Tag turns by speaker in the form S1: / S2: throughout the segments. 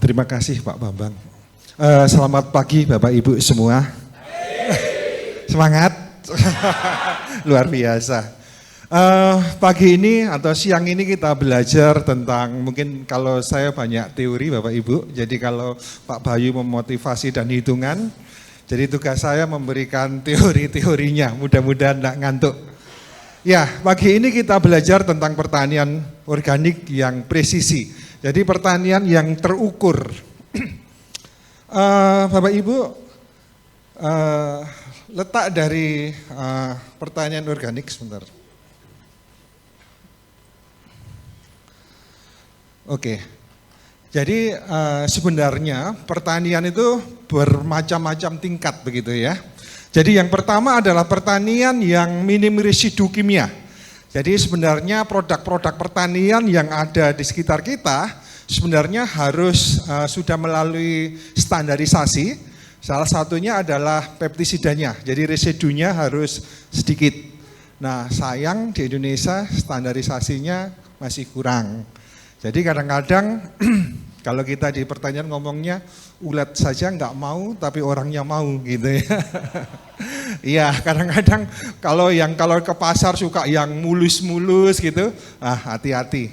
S1: Terima kasih Pak Bambang. Selamat pagi Bapak Ibu semua. Semangat, luar biasa. Pagi ini atau siang ini kita belajar tentang, mungkin kalau saya banyak teori Bapak Ibu, jadi kalau Pak Bayu memotivasi dan hitungan, jadi tugas saya memberikan teori-teorinya, mudah-mudahan tidak ngantuk. Ya, pagi ini kita belajar tentang pertanian organik yang presisi. Jadi pertanian yang terukur. Bapak Ibu, letak dari pertanian organik sebentar. Oke, jadi sebenarnya pertanian itu bermacam-macam tingkat begitu ya. Jadi yang pertama adalah pertanian yang minim residu kimia. Jadi sebenarnya produk-produk pertanian yang ada di sekitar kita sebenarnya harus sudah melalui standarisasi. Salah satunya adalah peptisidanya, jadi residunya harus sedikit. Nah sayang di Indonesia standarisasinya masih kurang. Jadi kadang-kadang kalau kita di pertanian ngomongnya ulat saja nggak mau tapi orangnya mau gitu ya. Iya kadang-kadang kalau ke pasar suka yang mulus-mulus gitu, hati-hati.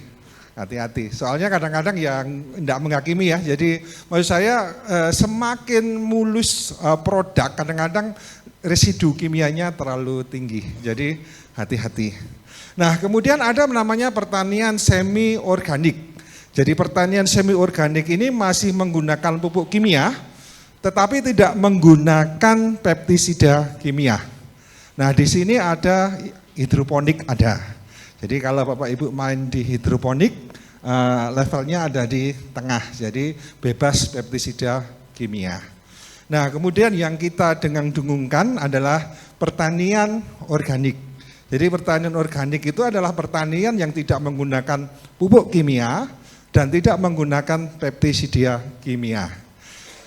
S1: Soalnya kadang-kadang yang tidak menghakimi ya. Jadi maksud saya semakin mulus produk kadang-kadang residu kimianya terlalu tinggi. Jadi hati-hati. Nah kemudian ada namanya pertanian semi organik. Jadi pertanian semi organik ini masih menggunakan pupuk kimia, tetapi tidak menggunakan pestisida kimia. Nah di sini ada hidroponik ada. Jadi kalau Bapak Ibu main di hidroponik, levelnya ada di tengah, jadi bebas pestisida kimia. Nah kemudian yang kita dengung-dengungkan adalah pertanian organik. Jadi pertanian organik itu adalah pertanian yang tidak menggunakan pupuk kimia dan tidak menggunakan pestisida kimia.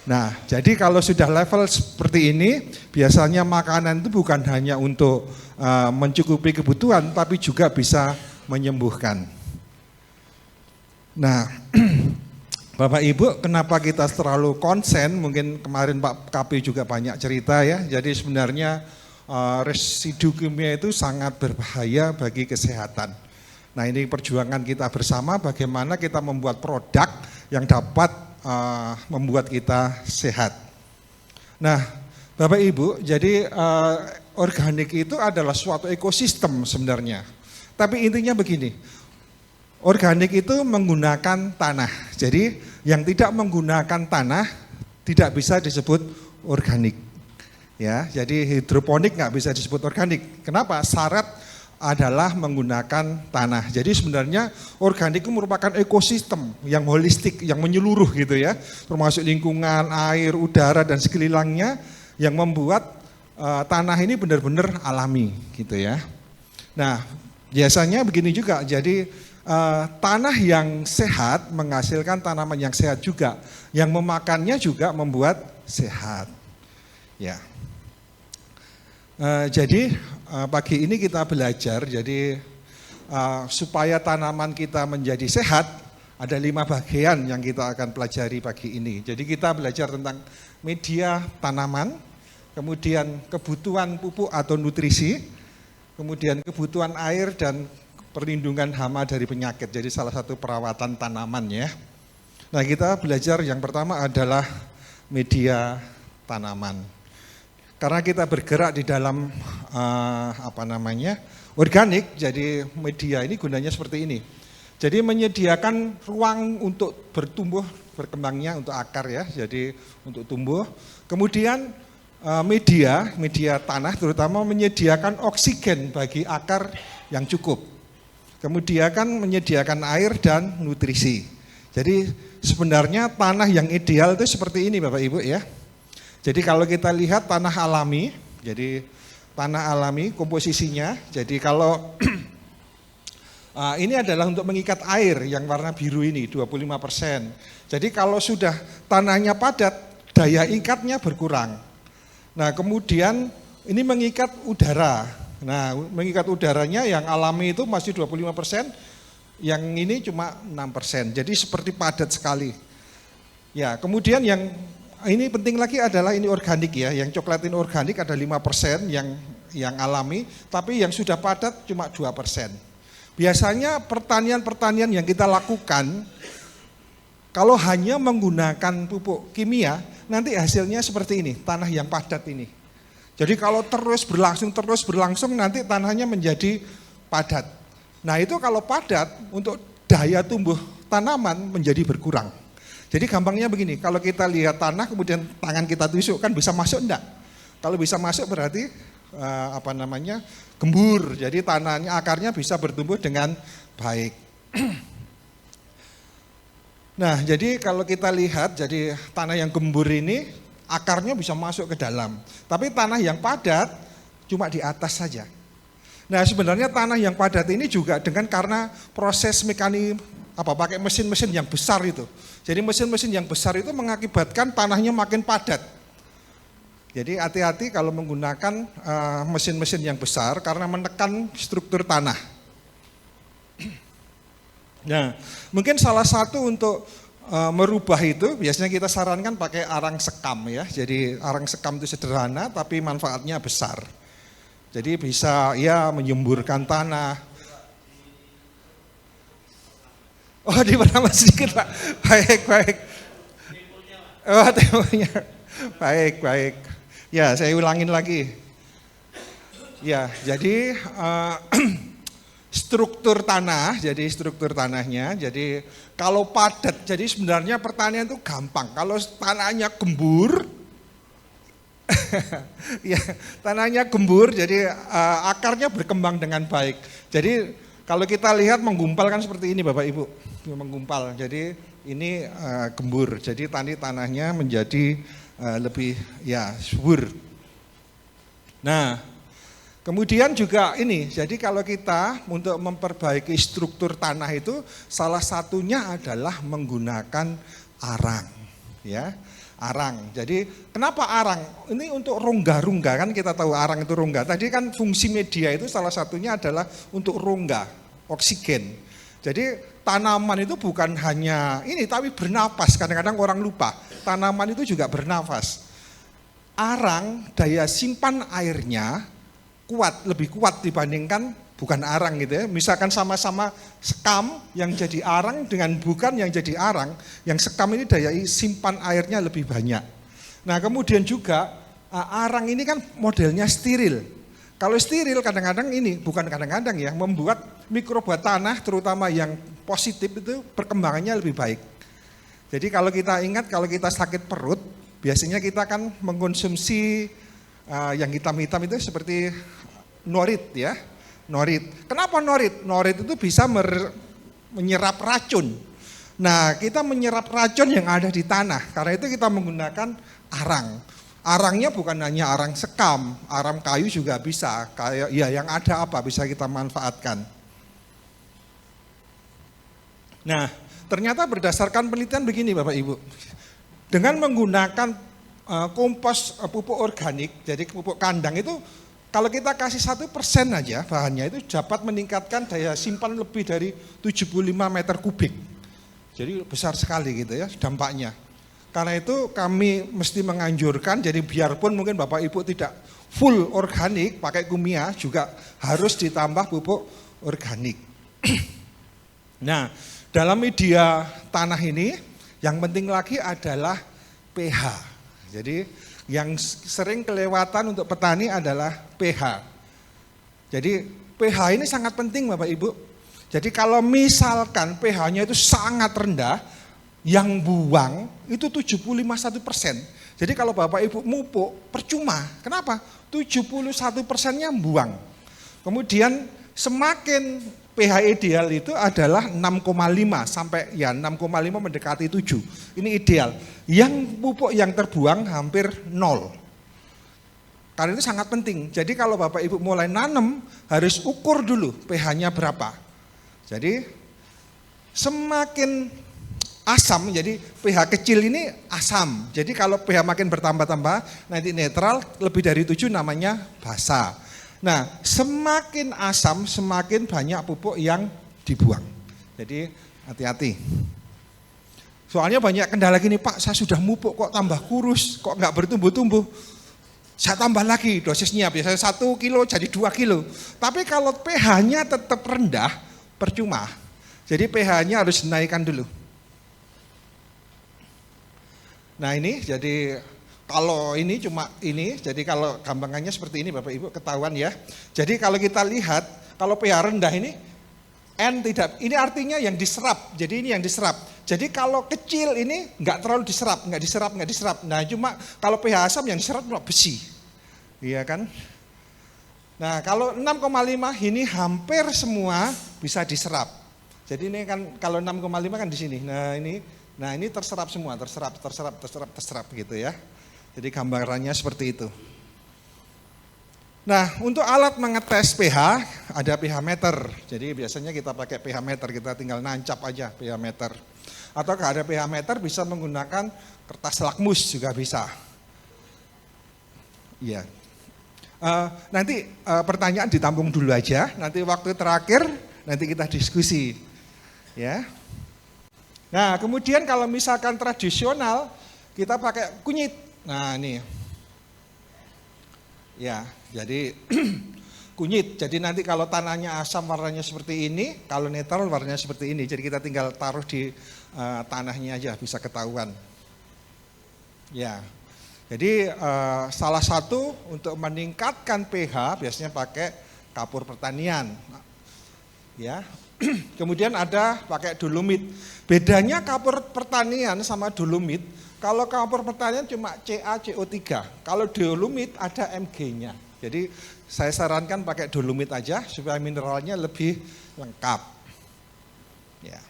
S1: Nah, jadi kalau sudah level seperti ini, biasanya makanan itu bukan hanya untuk mencukupi kebutuhan, tapi juga bisa menyembuhkan. Nah, Bapak Ibu, kenapa kita terlalu konsen? Mungkin kemarin Pak KP juga banyak cerita ya. Jadi sebenarnya residu kimia itu sangat berbahaya bagi kesehatan. Nah ini perjuangan kita bersama bagaimana kita membuat produk yang dapat membuat kita sehat. Nah Bapak Ibu, jadi organik itu adalah suatu ekosistem sebenarnya. Tapi intinya begini, organik itu menggunakan tanah. Jadi yang tidak menggunakan tanah tidak bisa disebut organik. Ya, jadi hidroponik nggak bisa disebut organik. Kenapa? Syarat adalah menggunakan tanah. Jadi sebenarnya organik itu merupakan ekosistem yang holistik, yang menyeluruh gitu ya. Termasuk lingkungan, air, udara dan sekelilingnya yang membuat tanah ini benar-benar alami gitu ya. Nah biasanya begini juga, jadi tanah yang sehat menghasilkan tanaman yang sehat juga. Yang memakannya juga membuat sehat. Ya. Jadi pagi ini kita belajar, jadi supaya tanaman kita menjadi sehat, ada 5 bagian yang kita akan pelajari pagi ini. Jadi kita belajar tentang media tanaman, kemudian kebutuhan pupuk atau nutrisi, kemudian kebutuhan air dan perlindungan hama dari penyakit. Jadi salah satu perawatan tanaman ya. Nah kita belajar yang pertama adalah media tanaman. Karena kita bergerak di dalam organik, jadi media ini gunanya seperti ini. Jadi menyediakan ruang untuk bertumbuh, berkembangnya untuk akar ya, jadi untuk tumbuh. Kemudian media tanah terutama menyediakan oksigen bagi akar yang cukup. Kemudian kan menyediakan air dan nutrisi. Jadi sebenarnya tanah yang ideal itu seperti ini Bapak Ibu ya. Jadi kalau kita lihat tanah alami, jadi tanah alami komposisinya, jadi kalau ini adalah untuk mengikat air yang warna biru ini 25%. Jadi kalau sudah tanahnya padat, daya ikatnya berkurang. Nah kemudian ini mengikat udara. Nah mengikat udaranya yang alami itu masih 25%, yang ini cuma 6%. Jadi seperti padat sekali. Ya, kemudian yang ini penting lagi adalah ini organik ya. Yang coklat ini organik ada 5% yang alami, tapi yang sudah padat cuma 2%. Biasanya pertanian-pertanian yang kita lakukan kalau hanya menggunakan pupuk kimia, nanti hasilnya seperti ini, tanah yang padat ini. Jadi kalau terus berlangsung nanti tanahnya menjadi padat. Nah, itu kalau padat untuk daya tumbuh tanaman menjadi berkurang. Jadi gampangnya begini, kalau kita lihat tanah kemudian tangan kita tusuk kan bisa masuk enggak? Kalau bisa masuk berarti gembur. Jadi tanahnya akarnya bisa bertumbuh dengan baik. Nah, jadi kalau kita lihat jadi tanah yang gembur ini akarnya bisa masuk ke dalam. Tapi tanah yang padat cuma di atas saja. Nah, sebenarnya tanah yang padat ini juga karena proses pakai mesin-mesin yang besar itu. Jadi mesin-mesin yang besar itu mengakibatkan tanahnya makin padat. Jadi hati-hati kalau menggunakan mesin-mesin yang besar karena menekan struktur tanah. Nah, mungkin salah satu untuk merubah itu biasanya kita sarankan pakai arang sekam ya. Jadi arang sekam itu sederhana tapi manfaatnya besar. Jadi bisa ya menyemburkan tanah. Oh, dipertambah sedikit Pak. Baik. Oh, temponya. Baik. Ya, saya ulangin lagi. Ya, jadi struktur tanahnya, jadi kalau padat, jadi sebenarnya pertanian itu gampang. Kalau tanahnya gembur, ya tanahnya gembur, jadi akarnya berkembang dengan baik. Jadi kalau kita lihat menggumpal kan seperti ini Bapak Ibu, menggumpal. Jadi ini gembur, jadi tanahnya menjadi lebih ya subur. Nah, kemudian juga ini, jadi kalau kita untuk memperbaiki struktur tanah itu salah satunya adalah menggunakan arang, ya. Arang. Jadi kenapa arang? Ini untuk rongga-rongga kan kita tahu arang itu rongga. Tadi kan fungsi media itu salah satunya adalah untuk rongga, oksigen. Jadi tanaman itu bukan hanya ini tapi bernapas. Kadang-kadang orang lupa. Tanaman itu juga bernafas. Arang daya simpan airnya lebih kuat dibandingkan bukan arang gitu ya. Misalkan sama-sama sekam yang jadi arang dengan bukan yang jadi arang, yang sekam ini daya simpan airnya lebih banyak. Nah, kemudian juga arang ini kan modelnya steril. Kalau steril kadang-kadang ini, bukan kadang-kadang ya, membuat mikroba tanah terutama yang positif itu perkembangannya lebih baik. Jadi kalau kita ingat kalau kita sakit perut, biasanya kita kan mengkonsumsi yang hitam-hitam itu seperti norit ya. Norit. Kenapa norit? Norit itu bisa menyerap racun. Nah, kita menyerap racun yang ada di tanah. Karena itu kita menggunakan arang. Arangnya bukan hanya arang sekam, arang kayu juga bisa. Kayak ya yang ada apa bisa kita manfaatkan. Nah, ternyata berdasarkan penelitian begini Bapak Ibu. Dengan menggunakan kompos pupuk organik, jadi pupuk kandang itu kalau kita kasih 1% aja bahannya itu dapat meningkatkan daya simpan lebih dari 75 meter kubik. Jadi besar sekali gitu ya dampaknya. Karena itu kami mesti menganjurkan, jadi biarpun mungkin Bapak Ibu tidak full organik pakai kimia juga harus ditambah pupuk organik. Nah, dalam media tanah ini yang penting lagi adalah pH. Jadi yang sering kelewatan untuk petani adalah pH. Jadi pH ini sangat penting Bapak Ibu. Jadi kalau misalkan pH-nya itu sangat rendah, yang buang itu 75%. Jadi kalau Bapak Ibu mupuk percuma. Kenapa? 71%-nya buang. Kemudian semakin pH ideal itu adalah 6,5 sampai ya 6,5 mendekati 7. Ini ideal. Yang pupuk yang terbuang hampir 0. Karena itu sangat penting. Jadi kalau Bapak Ibu mulai nanam harus ukur dulu pH-nya berapa. Jadi semakin asam, jadi pH kecil ini asam. Jadi kalau pH makin bertambah-tambah nanti netral, lebih dari 7 namanya basa. Nah, semakin asam semakin banyak pupuk yang dibuang. Jadi hati-hati. Soalnya banyak kendala gini, Pak, saya sudah mupuk kok tambah kurus, kok nggak bertumbuh-tumbuh. Saya tambah lagi dosisnya, biasanya 1 kilo jadi 2 kilo. Tapi kalau pH-nya tetap rendah, percuma. Jadi pH-nya harus dinaikkan dulu. Nah ini, jadi kalau ini cuma ini, jadi kalau gampangannya seperti ini Bapak Ibu ketahuan ya. Jadi kalau kita lihat, kalau pH rendah ini, N tidak, ini artinya yang diserap, jadi ini yang diserap. Jadi kalau kecil ini nggak terlalu diserap, nggak diserap. Nah cuma kalau pH asam yang diserap cuma besi, iya kan? Nah kalau 6,5 ini hampir semua bisa diserap. Jadi ini kan kalau 6,5 kan di sini. Nah ini terserap semua, terserap gitu ya. Jadi gambarannya seperti itu. Nah, untuk alat mengetes pH, ada pH meter. Jadi biasanya kita pakai pH meter, kita tinggal nancap aja pH meter. Atau kalau ada pH meter bisa menggunakan kertas lakmus juga bisa. Iya. Nanti pertanyaan ditampung dulu aja, nanti waktu terakhir nanti kita diskusi. Ya. Nah, kemudian kalau misalkan tradisional, kita pakai kunyit. Nah, ini. Ya, jadi kunyit. Jadi nanti kalau tanahnya asam warnanya seperti ini, kalau netral warnanya seperti ini. Jadi kita tinggal taruh di tanahnya aja bisa ketahuan. Ya. Jadi salah satu untuk meningkatkan pH biasanya pakai kapur pertanian. Ya. Kemudian ada pakai dolomit. Bedanya kapur pertanian sama dolomit, kalau kapur pertanian cuma CaCO3, kalau dolomit ada Mg-nya. Jadi saya sarankan pakai dolomit aja supaya mineralnya lebih lengkap. Ya.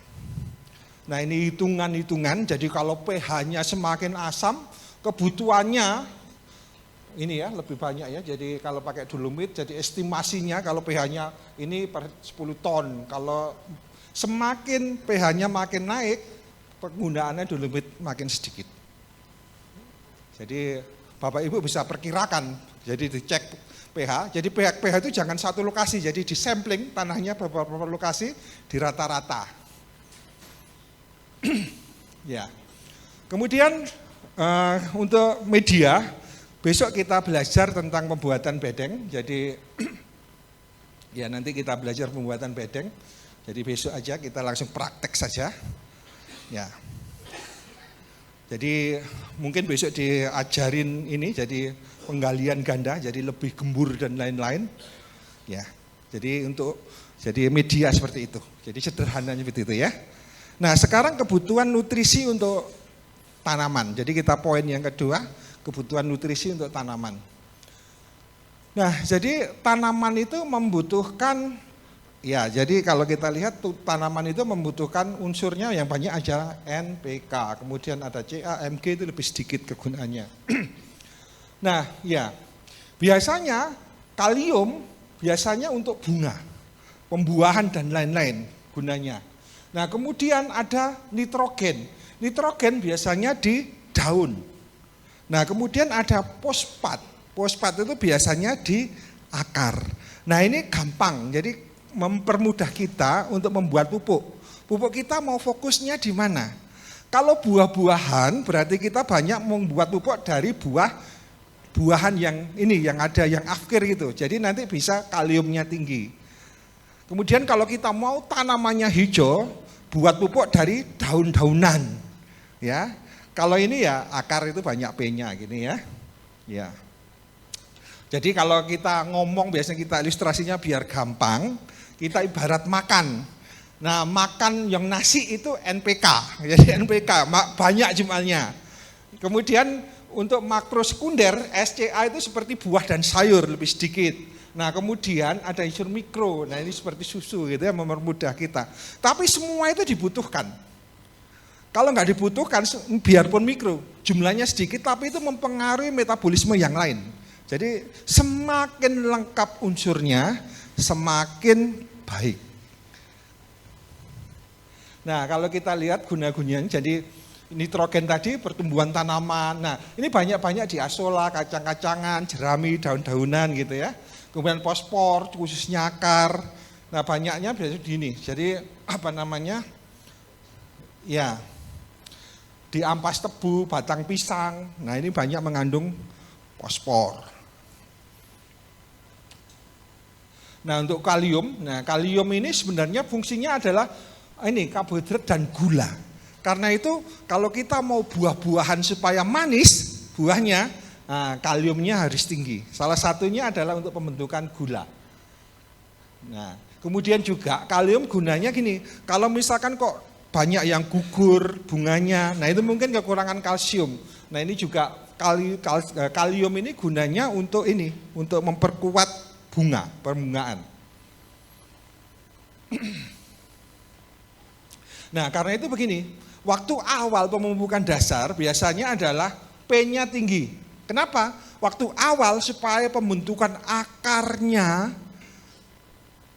S1: Nah ini hitungan-hitungan, jadi kalau pH-nya semakin asam, kebutuhannya ini ya lebih banyak ya. Jadi kalau pakai dolomit, jadi estimasinya kalau pH-nya ini per 10 ton, kalau semakin pH-nya makin naik, penggunaannya dolomit makin sedikit. Jadi Bapak Ibu bisa perkirakan, jadi dicek pH. Jadi pH itu jangan satu lokasi, jadi di sampling tanahnya beberapa lokasi di rata-rata. Ya. Kemudian untuk media, besok kita belajar tentang pembuatan bedeng. Jadi ya nanti kita belajar pembuatan bedeng. Jadi besok aja kita langsung praktek saja. Ya. Jadi mungkin besok diajarin ini jadi penggalian ganda, jadi lebih gembur dan lain-lain. Ya. Jadi jadi media seperti itu. Jadi sederhananya seperti itu ya. Nah, sekarang kebutuhan nutrisi untuk tanaman. Jadi kita poin yang kedua, kebutuhan nutrisi untuk tanaman. Nah, jadi tanaman itu membutuhkan, ya jadi kalau kita lihat tanaman itu membutuhkan unsurnya yang banyak aja NPK, kemudian ada Ca, Mg itu lebih sedikit kegunaannya. Nah, ya biasanya kalium biasanya untuk bunga, pembuahan dan lain-lain gunanya. Nah, kemudian ada nitrogen. Nitrogen biasanya di daun. Nah, kemudian ada fosfat. Fosfat itu biasanya di akar. Nah, ini gampang. Jadi mempermudah kita untuk membuat pupuk. Pupuk kita mau fokusnya di mana? Kalau buah-buahan berarti kita banyak membuat pupuk dari buahan yang ini yang ada yang afkir gitu. Jadi nanti bisa kaliumnya tinggi. Kemudian kalau kita mau tanamannya hijau, buat pupuk dari daun-daunan. Ya. Kalau ini ya akar itu banyak P-nya gini ya. Ya. Jadi kalau kita ngomong biasanya kita ilustrasinya biar gampang, kita ibarat makan. Nah, makan yang nasi itu NPK. Jadi NPK banyak jumlahnya. Kemudian untuk makro sekunder SCA itu seperti buah dan sayur lebih sedikit. Nah, kemudian ada unsur mikro. Nah, ini seperti susu gitu ya, mempermudah kita. Tapi semua itu dibutuhkan. Kalau nggak dibutuhkan, biarpun mikro, jumlahnya sedikit, tapi itu mempengaruhi metabolisme yang lain. Jadi semakin lengkap unsurnya, semakin baik. Nah, kalau kita lihat guna-gunanya, jadi nitrogen tadi pertumbuhan tanaman. Nah, ini banyak-banyak di asola, kacang-kacangan, jerami, daun-daunan gitu ya. Kemudian fosfor, khususnya akar. Nah, banyaknya biasanya gini. Jadi apa namanya? Ya. di ampas tebu, batang pisang. Nah ini banyak mengandung fosfor. Nah untuk kalium, kalium ini sebenarnya fungsinya adalah ini karbohidrat dan gula. Karena itu kalau kita mau buah-buahan supaya manis buahnya, kaliumnya harus tinggi. Salah satunya adalah untuk pembentukan gula. Nah kemudian juga kalium gunanya gini, kalau misalkan kok banyak yang gugur bunganya, nah itu mungkin kekurangan kalsium. Nah ini juga kalium ini gunanya untuk untuk memperkuat perbungaan. Nah karena itu begini, waktu awal pemupukan dasar biasanya adalah P-nya tinggi. Kenapa? Waktu awal supaya pembentukan akarnya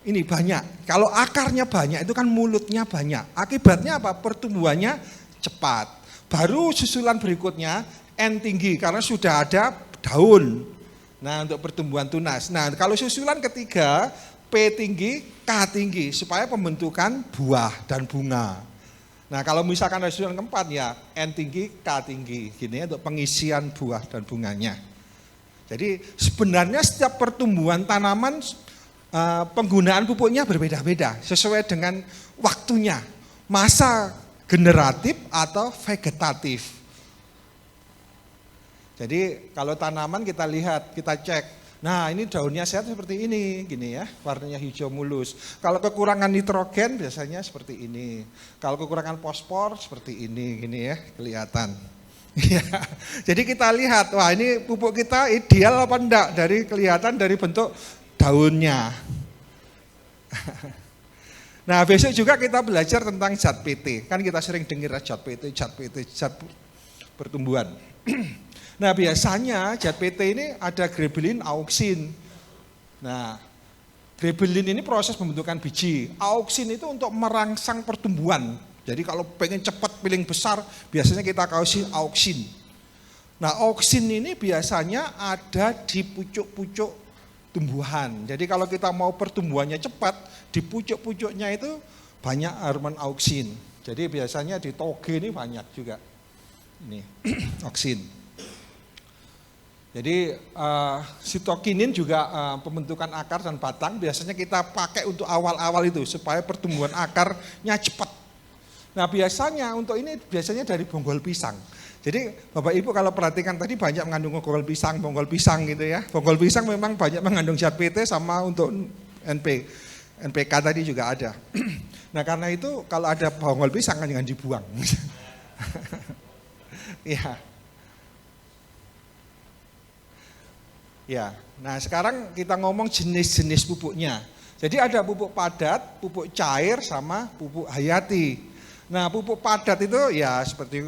S1: ini banyak. Kalau akarnya banyak itu kan mulutnya banyak. Akibatnya apa? Pertumbuhannya cepat. Baru susulan berikutnya N tinggi karena sudah ada daun. Nah untuk pertumbuhan tunas. Nah kalau susulan ketiga P tinggi, K tinggi supaya pembentukan buah dan bunga. Nah kalau misalkan susulan keempat ya N tinggi, K tinggi. Gini untuk pengisian buah dan bunganya. Jadi sebenarnya setiap pertumbuhan tanaman penggunaan pupuknya berbeda-beda sesuai dengan waktunya, masa generatif atau vegetatif. Jadi kalau tanaman kita lihat, kita cek, nah ini daunnya sehat seperti ini, gini ya, warnanya hijau mulus. Kalau kekurangan nitrogen biasanya seperti ini, kalau kekurangan fosfor seperti ini, gini ya, kelihatan. Ya, jadi kita lihat, wah ini pupuk kita ideal apa enggak dari kelihatan dari bentuk daunnya. Nah besok juga kita belajar tentang zat PT. Kan kita sering dengar zat PT, zat pertumbuhan. Nah biasanya zat PT ini ada globulin, auksin. Nah globulin ini proses pembentukan biji. Auksin itu untuk merangsang pertumbuhan. Jadi kalau pengen cepat piling besar biasanya kita kasih auksin. Nah auksin ini biasanya ada di pucuk-pucuk tumbuhan. Jadi kalau kita mau pertumbuhannya cepat, di pucuk-pucuknya itu banyak hormon auksin. Jadi biasanya di toge ini banyak juga. Ini auksin. Jadi sitokinin juga pembentukan akar dan batang biasanya kita pakai untuk awal-awal itu supaya pertumbuhan akarnya cepat. Nah biasanya untuk ini biasanya dari bonggol pisang. Jadi Bapak Ibu kalau perhatikan tadi banyak mengandung bonggol pisang gitu ya. Bonggol pisang memang banyak mengandung zat PT sama untuk NPK tadi juga ada. Nah karena itu kalau ada bonggol pisang kan jangan dibuang. Ya. Ya. Nah sekarang kita ngomong jenis-jenis pupuknya. Jadi ada pupuk padat, pupuk cair sama pupuk hayati. Nah pupuk padat itu ya seperti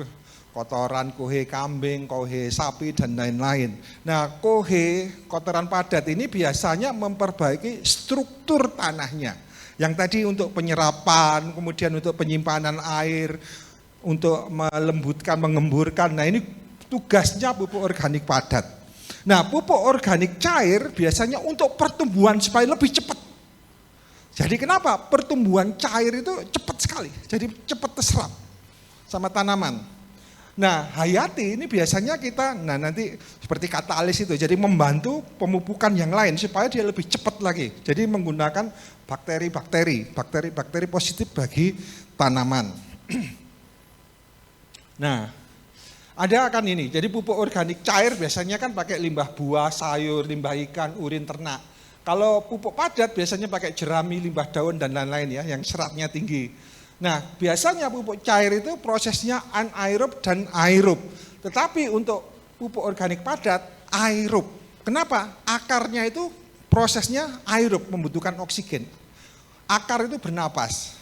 S1: kotoran kohe kambing, kohe sapi dan lain-lain. Nah kotoran padat ini biasanya memperbaiki struktur tanahnya. Yang tadi untuk penyerapan, kemudian untuk penyimpanan air, untuk melembutkan, mengemburkan. Nah ini tugasnya pupuk organik padat. Nah pupuk organik cair biasanya untuk pertumbuhan supaya lebih cepat. Jadi kenapa? Pertumbuhan cair itu cepat sekali, jadi cepat terserap sama tanaman. Nah hayati ini biasanya kita, nanti seperti katalis itu, jadi membantu pemupukan yang lain supaya dia lebih cepat lagi. Jadi menggunakan bakteri positif bagi tanaman. Nah ada kan ini, jadi pupuk organik cair biasanya kan pakai limbah buah, sayur, limbah ikan, urin ternak. Kalau pupuk padat biasanya pakai jerami, limbah daun dan lain-lain ya, yang seratnya tinggi. Nah biasanya pupuk cair itu prosesnya anaerob dan aerob. Tetapi untuk pupuk organik padat aerob. Kenapa? Akarnya itu prosesnya aerob, membutuhkan oksigen. Akar itu bernapas.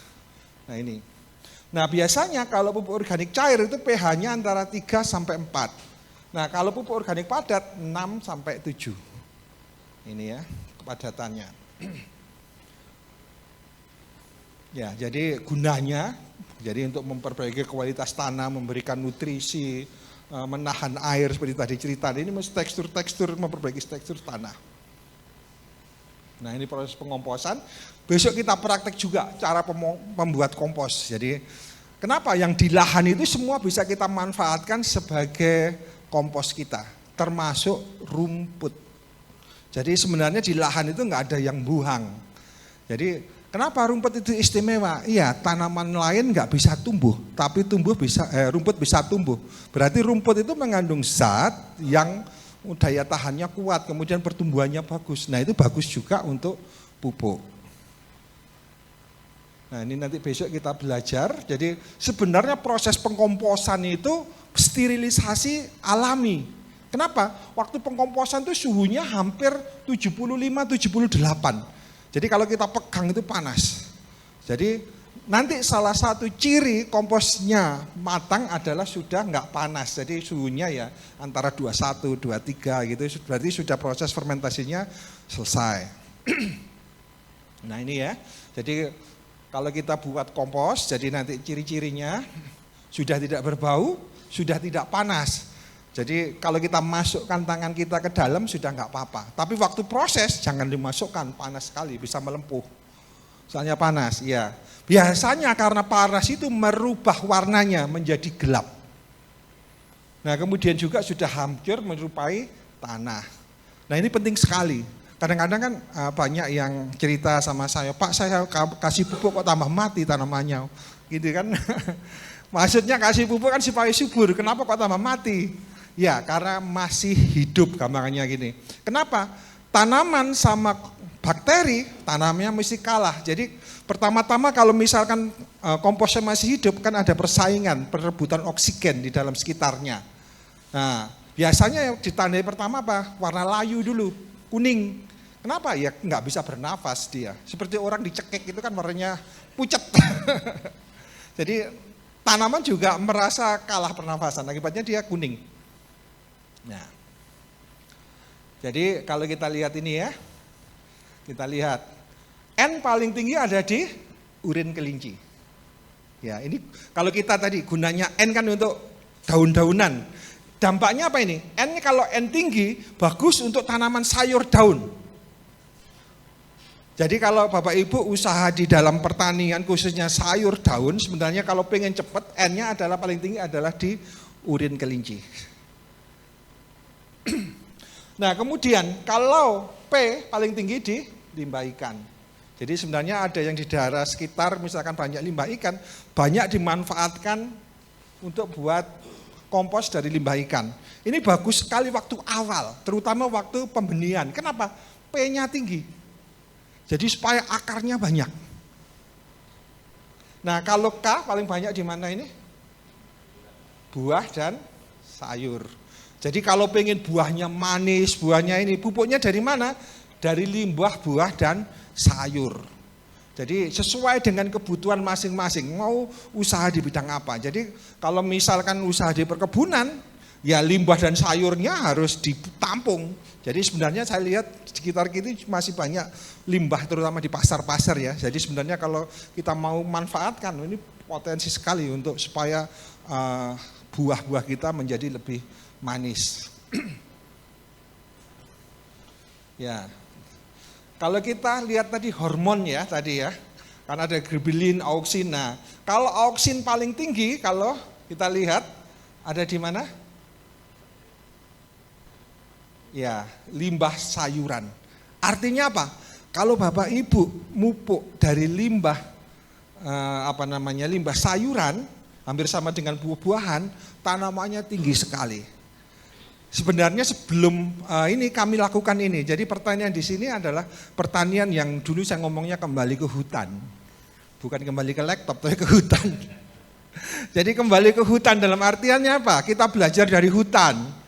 S1: Nah ini. Nah biasanya kalau pupuk organik cair itu pH-nya antara 3 sampai 4. Nah kalau pupuk organik padat 6 sampai 7. Ini ya kepadatannya. Ya, jadi gunanya jadi untuk memperbaiki kualitas tanah, memberikan nutrisi, menahan air seperti tadi cerita. Ini tekstur memperbaiki tekstur tanah. Nah, ini proses pengomposan. Besok kita praktek juga cara membuat kompos. Jadi Kenapa? Yang di lahan itu semua bisa kita manfaatkan sebagai kompos kita, termasuk rumput. Jadi sebenarnya di lahan itu nggak ada yang buang. Jadi kenapa rumput itu istimewa? Iya, tanaman lain nggak bisa tumbuh, tapi rumput bisa tumbuh. Berarti rumput itu mengandung zat yang daya tahannya kuat, kemudian pertumbuhannya bagus. Nah itu bagus juga untuk pupuk. Nah ini nanti besok kita belajar. Jadi sebenarnya proses pengkomposan itu sterilisasi alami. Kenapa? Waktu pengkomposan itu suhunya hampir 75-78. Jadi kalau kita pegang itu panas. Jadi nanti salah satu ciri komposnya matang adalah sudah nggak panas. Jadi suhunya ya antara 21, 23 gitu. Berarti sudah proses fermentasinya selesai. Nah ini ya. Jadi kalau kita buat kompos, jadi nanti ciri-cirinya sudah tidak berbau, sudah tidak panas. Jadi kalau kita masukkan tangan kita ke dalam sudah nggak apa-apa. Tapi waktu proses jangan dimasukkan, panas sekali, bisa melempuh. Soalnya panas, ya. Biasanya karena panas itu merubah warnanya menjadi gelap. Nah kemudian juga sudah hancur menyerupai tanah. Nah ini penting sekali. Kadang-kadang kan banyak yang cerita sama saya, Pak saya kasih pupuk kok tambah mati tanamannya. Gitu kan. Maksudnya kasih pupuk kan supaya subur, kenapa kok tambah mati? Ya karena masih hidup gambarannya gini. Kenapa? Tanaman sama bakteri, tanamnya mesti kalah. Jadi pertama-tama kalau misalkan komposnya masih hidup kan ada persaingan, perebutan oksigen di dalam sekitarnya. Nah biasanya yang ditandai pertama apa? Warna layu dulu, kuning. Kenapa? Ya nggak bisa bernafas dia. Seperti orang dicekik itu kan warnanya pucat. Jadi tanaman juga merasa kalah pernafasan, akibatnya dia kuning. Nah, jadi kalau kita lihat ini ya, kita lihat N paling tinggi ada di urin kelinci. Ya ini kalau kita tadi gunanya N kan untuk daun-daunan. Dampaknya apa ini? N kalau N tinggi bagus untuk tanaman sayur daun. Jadi kalau Bapak Ibu usaha di dalam pertanian khususnya sayur daun, sebenarnya kalau pengen cepat N-nya adalah paling tinggi adalah di urin kelinci. Nah kemudian kalau P paling tinggi di limbah ikan. Jadi sebenarnya ada yang di daerah sekitar misalkan banyak limbah ikan, banyak dimanfaatkan untuk buat kompos dari limbah ikan. Ini bagus sekali waktu awal, terutama waktu pembenihan. Kenapa? P-nya tinggi. Jadi supaya akarnya banyak. Nah kalau K paling banyak di mana ini? Buah dan sayur. Jadi kalau pengen buahnya manis, buahnya ini, pupuknya dari mana? Dari limbah buah dan sayur. Jadi sesuai dengan kebutuhan masing-masing, mau usaha di bidang apa. Jadi kalau misalkan usaha di perkebunan, ya limbah dan sayurnya harus ditampung. Jadi sebenarnya saya lihat sekitar kita masih banyak limbah terutama di pasar-pasar ya. Jadi sebenarnya kalau kita mau manfaatkan, ini potensi sekali untuk supaya buah-buah kita menjadi lebih manis. Ya. Kalau kita lihat tadi hormon ya tadi ya. Kan ada gibberellin, auksin. Nah, kalau auksin paling tinggi kalau kita lihat ada di mana? Ya, limbah sayuran. Artinya apa? Kalau Bapak Ibu mupuk dari limbah limbah sayuran, hampir sama dengan buah-buahan, tanamannya tinggi sekali. Sebenarnya sebelum ini kami lakukan ini, jadi pertanian di sini adalah pertanian yang dulu saya ngomongnya kembali ke hutan, bukan kembali ke laptop, tapi ke hutan. Jadi kembali ke hutan dalam artiannya apa? Kita belajar dari hutan.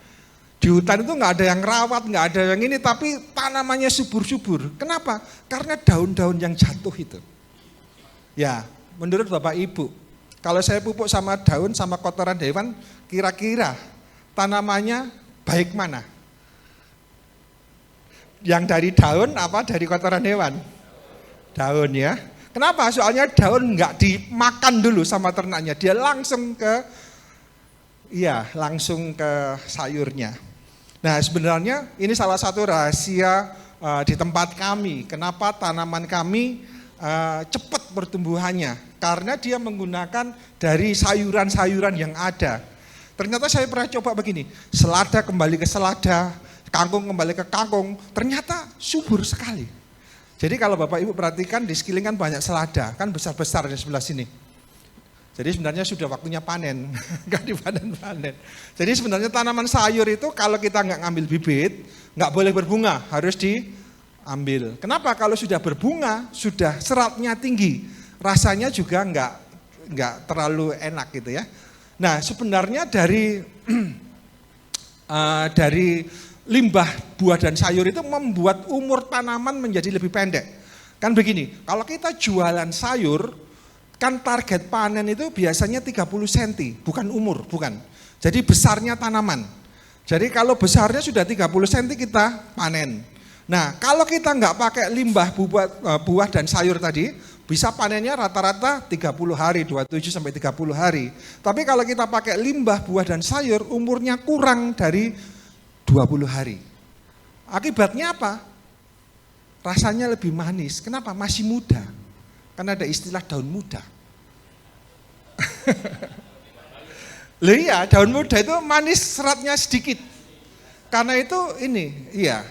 S1: Di hutan itu nggak ada yang rawat, nggak ada yang ini, tapi tanamannya subur-subur. Kenapa? Karena daun-daun yang jatuh itu. Ya, menurut Bapak Ibu, kalau saya pupuk sama daun sama kotoran hewan, kira-kira tanamannya baik mana? Yang dari daun apa dari kotoran hewan? Daun ya. Kenapa? Soalnya daun nggak dimakan dulu sama ternaknya, dia langsung ke sayurnya. Nah sebenarnya ini salah satu rahasia di tempat kami. Kenapa tanaman kami cepat pertumbuhannya karena dia menggunakan dari sayuran-sayuran yang ada. Ternyata saya pernah coba begini, selada kembali ke selada, kangkung kembali ke kangkung, ternyata subur sekali. Jadi kalau Bapak Ibu perhatikan di sekeliling kan banyak selada, kan besar-besar di sebelah sini. Jadi sebenarnya sudah waktunya panen, nggak dipanen-panen. Jadi sebenarnya tanaman sayur itu kalau kita nggak ngambil bibit, nggak boleh berbunga, harus diambil. Kenapa? Kalau sudah berbunga, sudah seratnya tinggi, rasanya juga nggak terlalu enak gitu ya. Nah sebenarnya dari limbah buah dan sayur itu membuat umur tanaman menjadi lebih pendek. Kan begini, kalau kita jualan sayur, kan target panen itu biasanya 30 cm, bukan umur, bukan. Jadi besarnya tanaman. Jadi kalau besarnya sudah 30 cm kita panen. Nah kalau kita nggak pakai limbah buah dan sayur tadi, bisa panennya rata-rata 30 hari, 27 sampai 30 hari. Tapi kalau kita pakai limbah buah dan sayur, umurnya kurang dari 20 hari. Akibatnya apa? Rasanya lebih manis. Kenapa? Masih muda. Karena ada istilah daun muda. Loh iya, daun muda itu manis, seratnya sedikit. Karena itu ini, iya.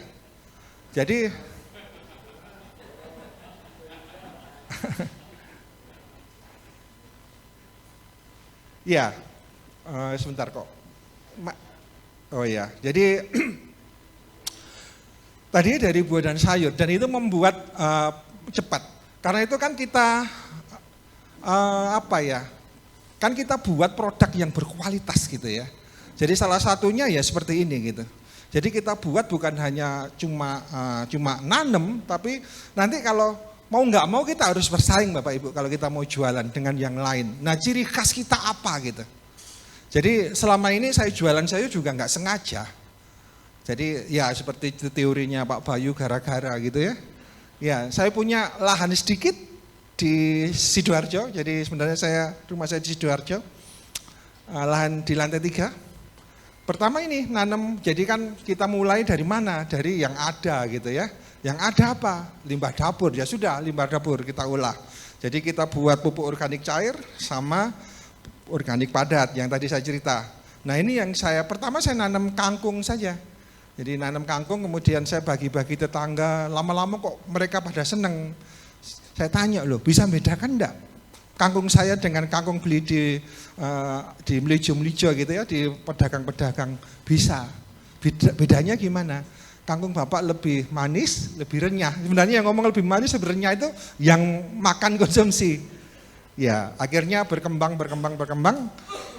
S1: Jadi ya, sebentar kok. Oh ya, jadi tadi dari buah dan sayur dan itu membuat cepat. Karena itu kan kita kan kita buat produk yang berkualitas gitu ya. Jadi salah satunya ya seperti ini gitu. Jadi kita buat bukan hanya cuma nanem, tapi nanti kalau mau nggak mau kita harus bersaing Bapak Ibu kalau kita mau jualan dengan yang lain. Nah ciri khas kita apa gitu. Jadi selama ini saya jualan sayur juga nggak sengaja. Jadi ya seperti itu teorinya Pak Bayu gara-gara gitu ya. Ya saya punya lahan sedikit di Sidoarjo. Jadi sebenarnya rumah saya di Sidoarjo. Lahan di lantai 3. Pertama ini nanam, jadi kan kita mulai dari mana? Dari yang ada gitu ya. Yang ada apa? Limbah dapur, ya sudah limbah dapur kita olah. Jadi kita buat pupuk organik cair sama organik padat yang tadi saya cerita. Nah ini yang pertama saya nanam kangkung saja. Jadi nanam kangkung kemudian saya bagi-bagi tetangga, lama-lama kok mereka pada seneng. Saya tanya loh, bisa bedakan enggak? Kangkung saya dengan kangkung beli di melijo-melijo gitu ya, di pedagang-pedagang bisa. Bedanya gimana? Kangkung Bapak lebih manis, lebih renyah. Sebenarnya yang ngomong lebih manis, lebih renyah itu yang makan konsumsi. Ya, akhirnya berkembang.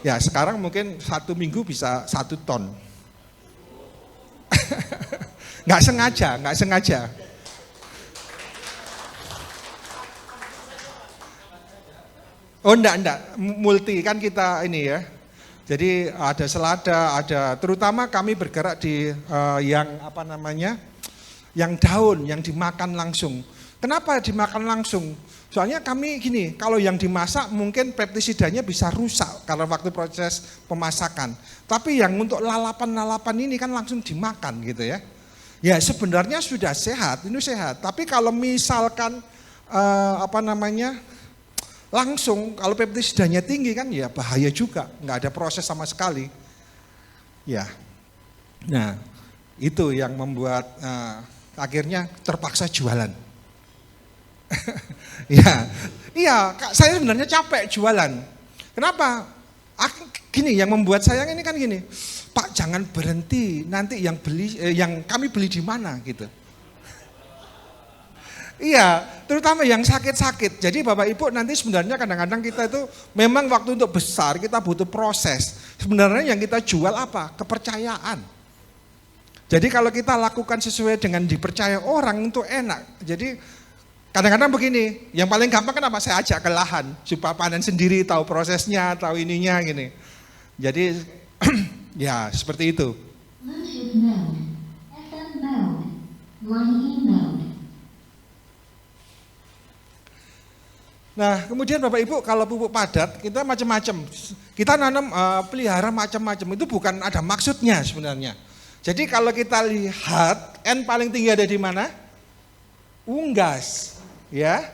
S1: Ya, sekarang mungkin 1 minggu bisa 1 ton. Nggak sengaja. Oh enggak, multi kan kita ini ya. Jadi ada selada, terutama kami bergerak di yang daun, yang dimakan langsung. Kenapa dimakan langsung? Soalnya kami gini, kalau yang dimasak mungkin pestisidanya bisa rusak karena waktu proses pemasakan. Tapi yang untuk lalapan ini kan langsung dimakan gitu ya. Ya sebenarnya sudah sehat, ini sehat. Tapi kalau misalkan langsung kalau pestisidanya tinggi kan ya bahaya juga, nggak ada proses sama sekali. Ya, nah itu yang membuat akhirnya terpaksa jualan. Iya, saya sebenarnya capek jualan. Kenapa? Gini, yang membuat saya ini kan gini, Pak jangan berhenti, nanti yang kami beli di mana gitu. Iya, terutama yang sakit-sakit. Jadi Bapak Ibu nanti sebenarnya kadang-kadang kita itu memang waktu untuk besar kita butuh proses. Sebenarnya yang kita jual apa? Kepercayaan. Jadi kalau kita lakukan sesuai dengan dipercaya orang itu enak. Jadi kadang-kadang begini, yang paling gampang kenapa? Saya ajak ke lahan supaya panen sendiri, tahu prosesnya, tahu ininya gini. Jadi ya seperti itu. Nah kemudian Bapak Ibu kalau pupuk padat kita macam-macam. Kita nanam pelihara macam-macam, itu bukan ada maksudnya sebenarnya. Jadi kalau kita lihat N paling tinggi ada di mana? Unggas, ya.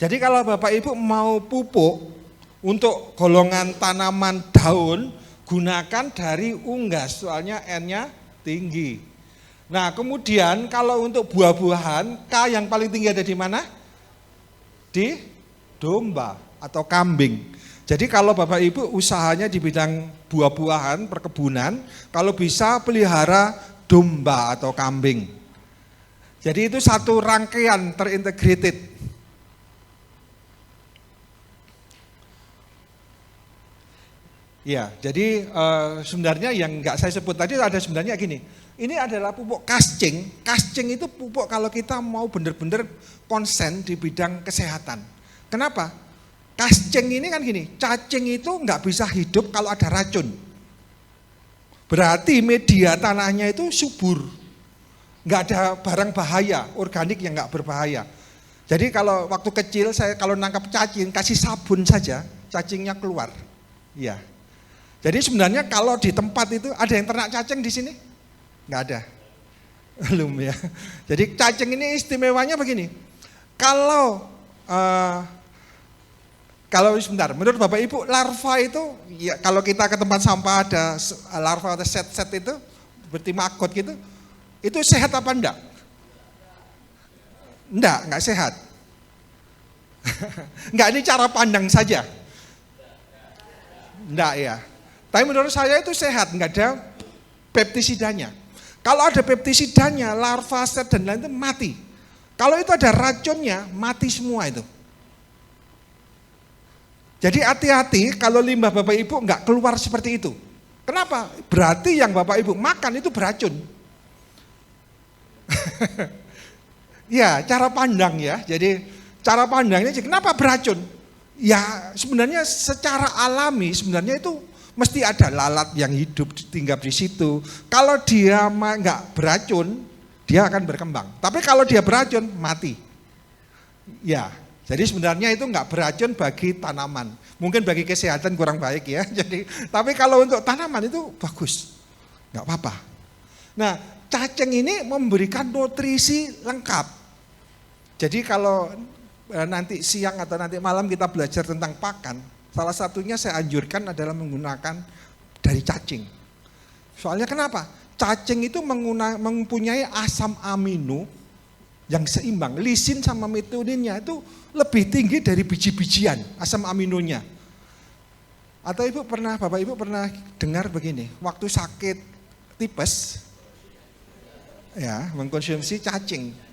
S1: Jadi kalau Bapak Ibu mau pupuk untuk golongan tanaman daun, gunakan dari unggas, soalnya N-nya tinggi. Nah kemudian kalau untuk buah-buahan, K yang paling tinggi ada di mana? Di domba atau kambing. Jadi kalau Bapak Ibu usahanya di bidang buah-buahan, perkebunan, kalau bisa pelihara domba atau kambing. Jadi itu satu rangkaian terintegrated. Ya, jadi sebenarnya yang nggak saya sebut tadi ada sebenarnya gini. Ini adalah pupuk kascing. Kascing itu pupuk kalau kita mau benar-benar konsen di bidang kesehatan. Kenapa? Kascing ini kan gini, cacing itu nggak bisa hidup kalau ada racun. Berarti media tanahnya itu subur. Nggak ada barang bahaya, organik yang nggak berbahaya. Jadi kalau waktu kecil saya kalau nangkap cacing, kasih sabun saja, cacingnya keluar. Ya. Jadi sebenarnya kalau di tempat itu ada yang ternak cacing di sini? Nggak ada. Belum ya. Jadi cacing ini istimewanya begini. Kalau sebentar, menurut Bapak Ibu larva itu ya kalau kita ke tempat sampah ada larva atau set-set itu seperti maggot gitu, itu sehat apa enggak? Enggak sehat. Enggak, ini cara pandang saja. Enggak ya. Tapi menurut saya itu sehat, enggak ada peptisidanya. Kalau ada peptisidanya, larva, set dan lain itu mati. Kalau itu ada racunnya, mati semua itu. Jadi hati-hati kalau limbah Bapak Ibu enggak keluar seperti itu. Kenapa? Berarti yang Bapak Ibu makan itu beracun. Ya, cara pandang ya. Jadi cara pandangnya kenapa beracun? Ya sebenarnya secara alami sebenarnya itu mesti ada lalat yang hidup tinggal di situ. Kalau dia nggak beracun, dia akan berkembang. Tapi kalau dia beracun, mati. Ya, jadi sebenarnya itu nggak beracun bagi tanaman. Mungkin bagi kesehatan kurang baik ya. Jadi, tapi kalau untuk tanaman itu bagus, nggak apa-apa. Nah, cacing ini memberikan nutrisi lengkap. Jadi kalau nanti siang atau nanti malam kita belajar tentang pakan, salah satunya saya anjurkan adalah menggunakan dari cacing. Soalnya kenapa? Cacing itu mempunyai asam amino yang seimbang. Lisin sama methionine itu lebih tinggi dari biji-bijian asam aminonya. Atau Bapak Ibu pernah dengar begini, waktu sakit tipes, ya mengkonsumsi cacing.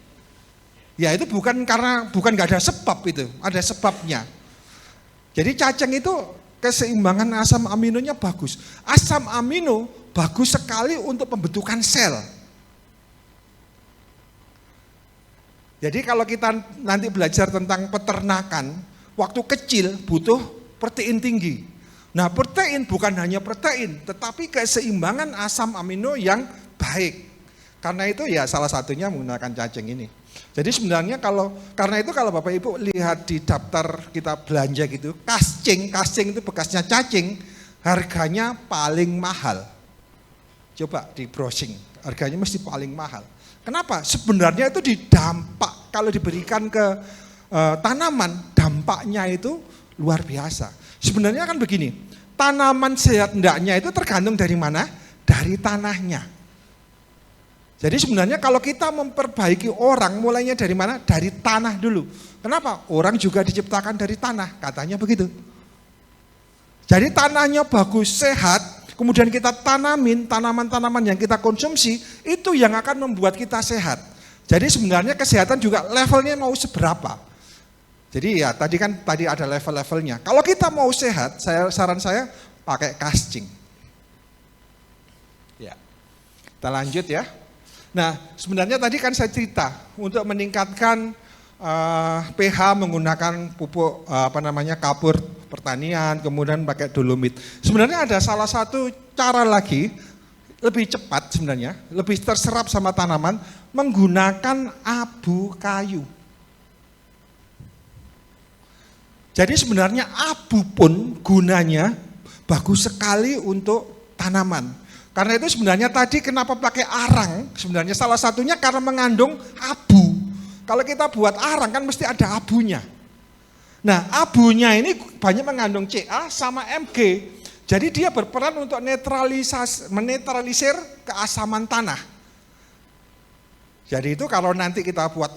S1: Ya itu bukan nggak ada sebab itu, ada sebabnya. Jadi cacing itu keseimbangan asam aminonya bagus. Asam amino bagus sekali untuk pembentukan sel. Jadi kalau kita nanti belajar tentang peternakan, waktu kecil butuh protein tinggi. Nah protein bukan hanya protein, tetapi keseimbangan asam amino yang baik. Karena itu ya salah satunya menggunakan cacing ini. Jadi sebenarnya kalau Bapak Ibu lihat di daftar kita belanja gitu, kascing itu bekasnya cacing, harganya paling mahal. Coba di browsing, harganya mesti paling mahal. Kenapa? Sebenarnya itu didampak, kalau diberikan ke tanaman, dampaknya itu luar biasa. Sebenarnya kan begini, tanaman sehat enggaknya itu tergantung dari mana? Dari tanahnya. Jadi sebenarnya kalau kita memperbaiki orang mulainya dari mana? Dari tanah dulu. Kenapa? Orang juga diciptakan dari tanah, katanya begitu. Jadi tanahnya bagus, sehat, kemudian kita tanamin tanaman-tanaman yang kita konsumsi, itu yang akan membuat kita sehat. Jadi sebenarnya kesehatan juga levelnya mau seberapa. Jadi ya tadi ada level-levelnya. Kalau kita mau sehat, saran saya pakai kascing. Ya. Kita lanjut ya. Nah, sebenarnya tadi kan saya cerita untuk meningkatkan pH menggunakan pupuk kapur pertanian, kemudian pakai dolomit. Sebenarnya ada salah satu cara lagi lebih cepat sebenarnya, lebih terserap sama tanaman menggunakan abu kayu. Jadi sebenarnya abu pun gunanya bagus sekali untuk tanaman. Karena itu sebenarnya tadi kenapa pakai arang, sebenarnya salah satunya karena mengandung abu. Kalau kita buat arang kan mesti ada abunya. Nah, abunya ini banyak mengandung Ca sama Mg. Jadi dia berperan untuk menetralisir keasaman tanah. Jadi itu kalau nanti kita buat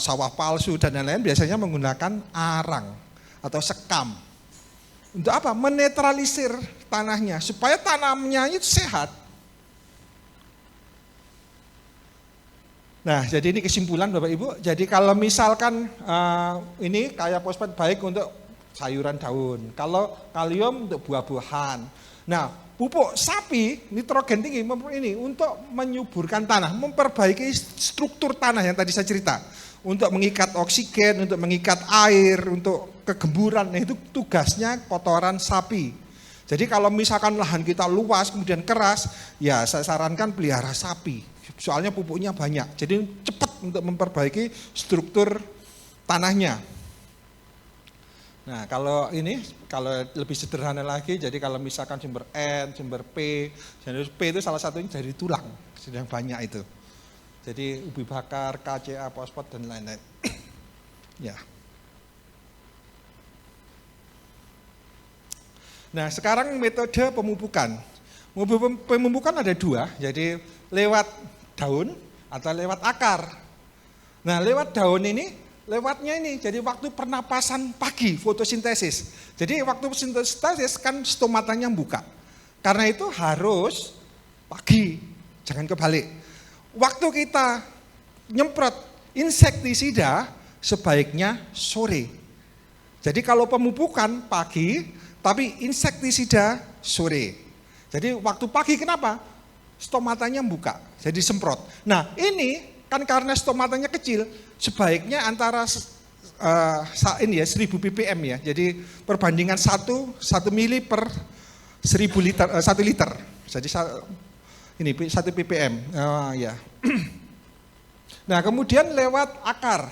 S1: sawah palsu dan lain-lain biasanya menggunakan arang atau sekam. Untuk apa? Menetralisir tanahnya supaya tanamnya itu sehat. Nah, jadi ini kesimpulan Bapak Ibu. Jadi kalau misalkan ini kayak fosfat baik untuk sayuran daun, kalau kalium untuk buah-buahan. Nah, pupuk sapi nitrogen tinggi ini untuk menyuburkan tanah, memperbaiki struktur tanah yang tadi saya cerita, untuk mengikat oksigen, untuk mengikat air, untuk kegemburan. Nah, itu tugasnya kotoran sapi. Jadi kalau misalkan lahan kita luas kemudian keras, ya saya sarankan pelihara sapi. Soalnya pupuknya banyak, jadi cepat untuk memperbaiki struktur tanahnya. Nah, kalau lebih sederhana lagi, jadi kalau misalkan sumber N, sumber P, jadi P itu salah satunya dari tulang, sedang banyak itu. Jadi ubi bakar, KCA, fosfat dan lain-lain. Ya. Nah, sekarang metode pemupukan. Pemupukan ada dua, jadi lewat daun atau lewat akar. Nah, lewat daun ini, lewatnya ini, jadi waktu pernapasan pagi, fotosintesis. Jadi waktu fotosintesis kan stomatanya buka. Karena itu harus pagi, jangan kebalik. Waktu kita nyemprot insektisida sebaiknya sore. Jadi kalau pemupukan pagi, tapi insektisida sore. Jadi waktu pagi kenapa? Stomatanya buka, jadi semprot. Nah ini kan karena stomatanya kecil, sebaiknya antara 1000 ppm ya. Jadi perbandingan 1 mili per 1000 liter, 1 liter. Jadi ini 1 ppm. Ya. Nah kemudian lewat akar.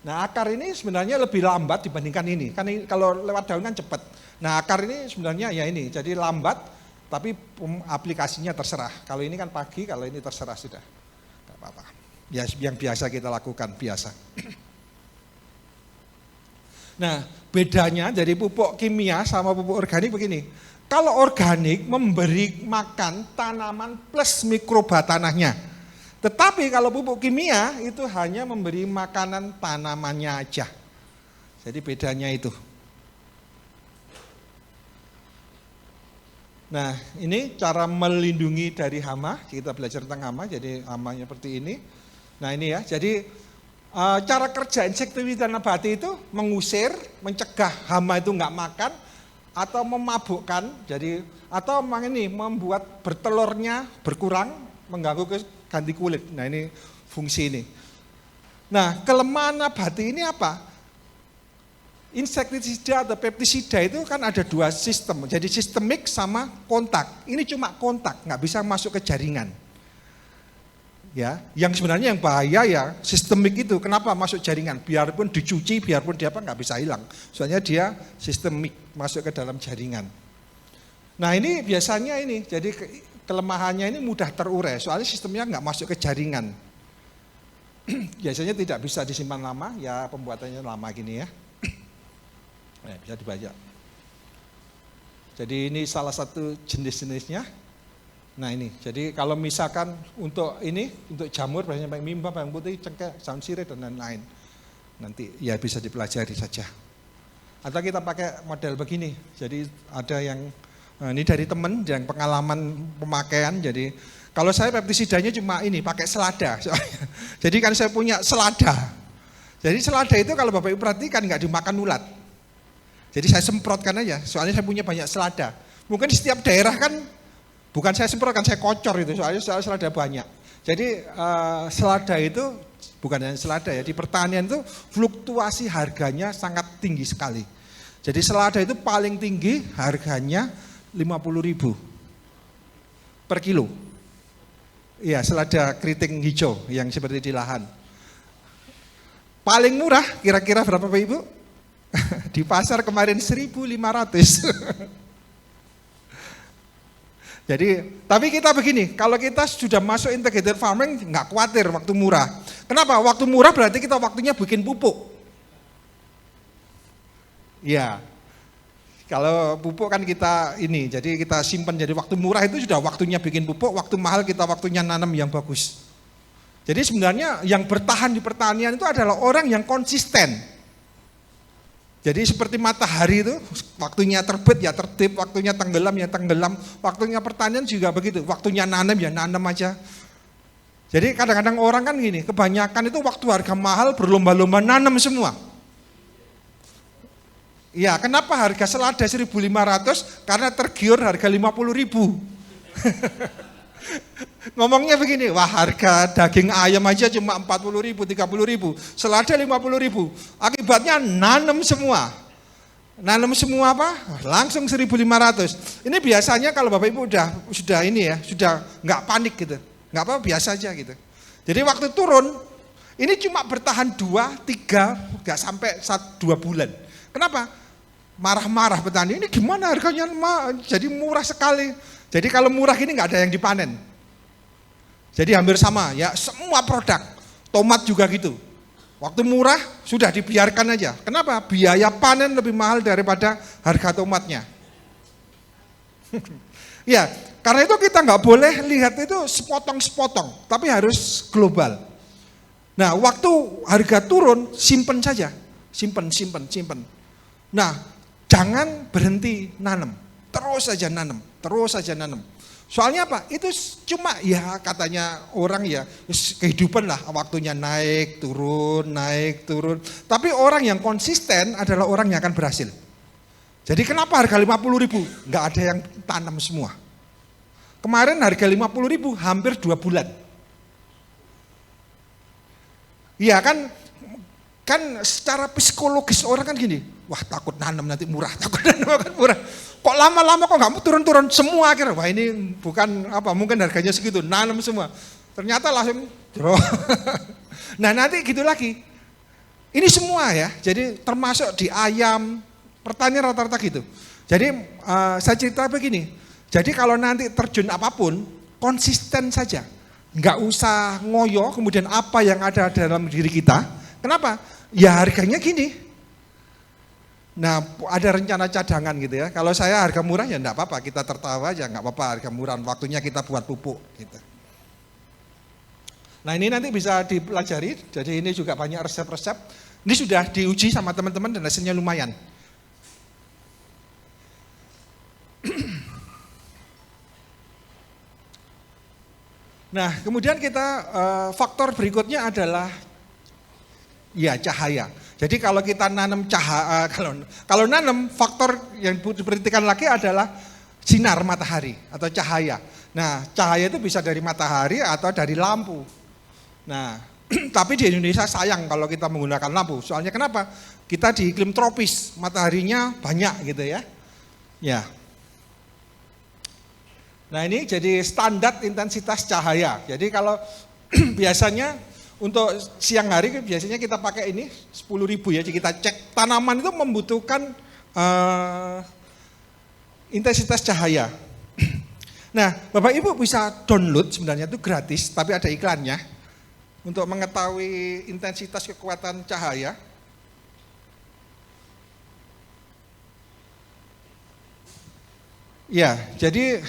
S1: Nah akar ini sebenarnya lebih lambat dibandingkan ini. Kan kalau lewat daun kan cepat. Nah akar ini sebenarnya ya ini, jadi lambat. Tapi aplikasinya terserah. Kalau ini kan pagi, kalau ini terserah sudah. Gak apa-apa. Ya, yang biasa kita lakukan, biasa. Nah, bedanya dari pupuk kimia sama pupuk organik begini. Kalau organik memberi makan tanaman plus mikroba tanahnya. Tetapi kalau pupuk kimia itu hanya memberi makanan tanamannya aja. Jadi bedanya itu. Nah, ini cara melindungi dari hama. Kita belajar tentang hama, jadi hamanya seperti ini. Nah, ini ya. Jadi cara kerja insektisida nabati itu mengusir, mencegah hama itu nggak makan atau memabukkan. Jadi atau ini membuat bertelurnya berkurang, mengganggu ke ganti kulit. Nah, ini fungsi ini. Nah, kelemahan nabati ini apa? Insektisida atau pestisida itu kan ada dua sistem, jadi sistemik sama kontak. Ini cuma kontak, nggak bisa masuk ke jaringan. Ya, yang sebenarnya yang bahaya ya sistemik itu. Kenapa masuk jaringan? Biarpun dicuci, biarpun dia nggak bisa hilang. Soalnya dia sistemik masuk ke dalam jaringan. Nah ini biasanya ini, jadi kelemahannya ini mudah terurai. Soalnya sistemnya nggak masuk ke jaringan. Biasanya tidak bisa disimpan lama, ya pembuatannya lama gini ya. Bisa dibaca. Jadi ini salah satu jenis-jenisnya. Nah ini, jadi kalau misalkan untuk ini, untuk jamur, biasanya bawang mimba, bawang putih, cengkeh, daun sirih, dan lain-lain. Nanti ya bisa dipelajari saja. Atau kita pakai model begini, jadi ada yang, ini dari teman, yang pengalaman pemakaian, jadi kalau saya pestisidanya cuma ini, pakai selada. Jadi kan saya punya selada. Jadi selada itu kalau Bapak Ibu perhatikan nggak dimakan ulat. Jadi saya semprotkan aja, soalnya saya punya banyak selada. Mungkin di setiap daerah kan, bukan saya semprotkan, saya kocor itu, soalnya selada banyak. Jadi selada itu, bukan hanya selada ya, di pertanian itu fluktuasi harganya sangat tinggi sekali. Jadi selada itu paling tinggi harganya 50.000 per kilo. Iya, selada keriting hijau yang seperti di lahan. Paling murah kira-kira berapa Pak Ibu? Di pasar kemarin 1.500. Jadi, tapi kita begini, kalau kita sudah masuk integrated farming nggak khawatir waktu murah. Kenapa? Waktu murah berarti kita waktunya bikin pupuk. Ya, kalau pupuk kan kita ini, jadi kita simpan, jadi waktu murah itu sudah waktunya bikin pupuk, waktu mahal kita waktunya nanam yang bagus. Jadi sebenarnya yang bertahan di pertanian itu adalah orang yang konsisten. Jadi seperti matahari itu, waktunya terbit ya terbit, waktunya tenggelam ya tenggelam, waktunya pertanian juga begitu, waktunya nanam ya nanam aja. Jadi kadang-kadang orang kan gini, kebanyakan itu waktu harga mahal berlomba-lomba nanam semua. Ya, kenapa harga selada 1.500? Karena tergiur harga 50.000. Ngomongnya begini, wah harga daging ayam aja cuma 40.000, 30.000, selada 50.000. Akibatnya nanam semua. Nanam semua apa? Langsung 1.500. Ini biasanya kalau Bapak Ibu sudah ini ya, sudah nggak panik gitu. Nggak apa, biasa aja gitu. Jadi waktu turun, ini cuma bertahan 2, 3, nggak sampai 2 bulan. Kenapa? Marah-marah petani, ini gimana harganya jadi murah sekali. Jadi kalau murah ini nggak ada yang dipanen. Jadi hampir sama ya, semua produk. Tomat juga gitu. Waktu murah sudah dibiarkan aja. Kenapa? Biaya panen lebih mahal daripada harga tomatnya. Ya, karena itu kita nggak boleh lihat itu sepotong-sepotong, tapi harus global. Nah, waktu harga turun, simpen saja. Simpen. Nah, jangan berhenti nanam. Terus saja nanam. Soalnya apa? Itu cuma ya katanya orang ya kehidupan lah, waktunya naik turun. Tapi orang yang konsisten adalah orang yang akan berhasil. Jadi kenapa harga 50.000? Nggak ada yang tanam semua. Kemarin harga 50.000 hampir 2 bulan. Iya kan secara psikologis orang kan gini, wah takut nanam nanti murah, Kok lama-lama kok nggak turun-turun semua akhirnya, wah ini bukan apa, mungkin harganya segitu, nanam semua. Ternyata langsung drop. Nah nanti gitu lagi. Ini semua ya, jadi termasuk di ayam, pertanian rata-rata gitu. Jadi saya cerita begini, jadi kalau nanti terjun apapun, konsisten saja. Nggak usah ngoyo, kemudian apa yang ada dalam diri kita. Kenapa? Ya harganya gini. Nah ada rencana cadangan gitu ya. Kalau saya harga murah ya enggak apa-apa, kita tertawa aja, enggak apa-apa harga murah, waktunya kita buat pupuk gitu. Nah ini nanti bisa dipelajari, jadi ini juga banyak resep-resep. Ini sudah diuji sama teman-teman dan hasilnya lumayan. Nah kemudian kita faktor berikutnya adalah ya cahaya. Jadi kalau kita nanam kalau nanam faktor yang diperhatikan lagi adalah sinar matahari atau cahaya. Nah, cahaya itu bisa dari matahari atau dari lampu. Nah, tapi di Indonesia sayang kalau kita menggunakan lampu. Soalnya kenapa? Kita di iklim tropis, mataharinya banyak gitu ya. Ya. Nah, ini jadi standar intensitas cahaya. Jadi kalau biasanya untuk siang hari biasanya kita pakai ini 10.000 ya, jadi kita cek tanaman itu membutuhkan intensitas cahaya. Nah Bapak Ibu bisa download, sebenarnya itu gratis tapi ada iklannya untuk mengetahui intensitas kekuatan cahaya. Ya jadi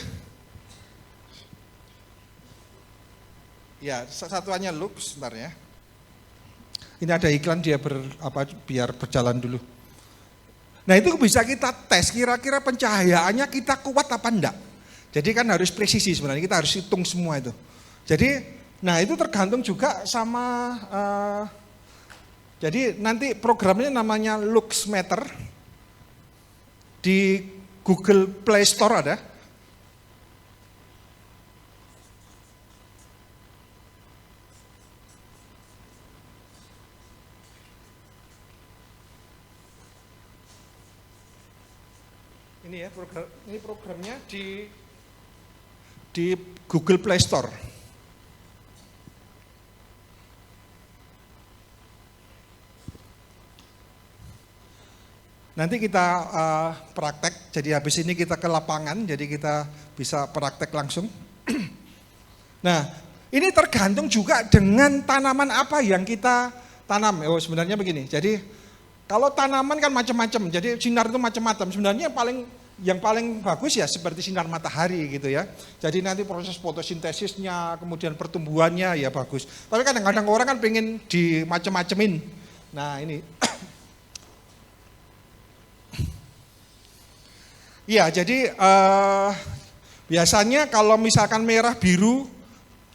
S1: ya, satuannya lux sebentar ya. Ini ada iklan dia biar berjalan dulu. Nah itu bisa kita tes kira-kira pencahayaannya kita kuat apa enggak. Jadi kan harus presisi sebenarnya, kita harus hitung semua itu. Jadi, nah itu tergantung juga sama, jadi nanti programnya namanya Luxmeter. Di Google Play Store ada. Ini ya ini programnya di Google Play Store. Nanti kita praktek, jadi habis ini kita ke lapangan, jadi kita bisa praktek langsung. Nah, ini tergantung juga dengan tanaman apa yang kita tanam. Oh, sebenarnya begini, jadi Kalau tanaman kan macam-macam, jadi sinar itu macam-macam. Sebenarnya yang paling bagus ya seperti sinar matahari gitu ya. Jadi nanti proses fotosintesisnya, kemudian pertumbuhannya ya bagus. Tapi kadang-kadang orang kan pengen dimacem-macemin. Nah ini. Ya jadi biasanya kalau misalkan merah biru,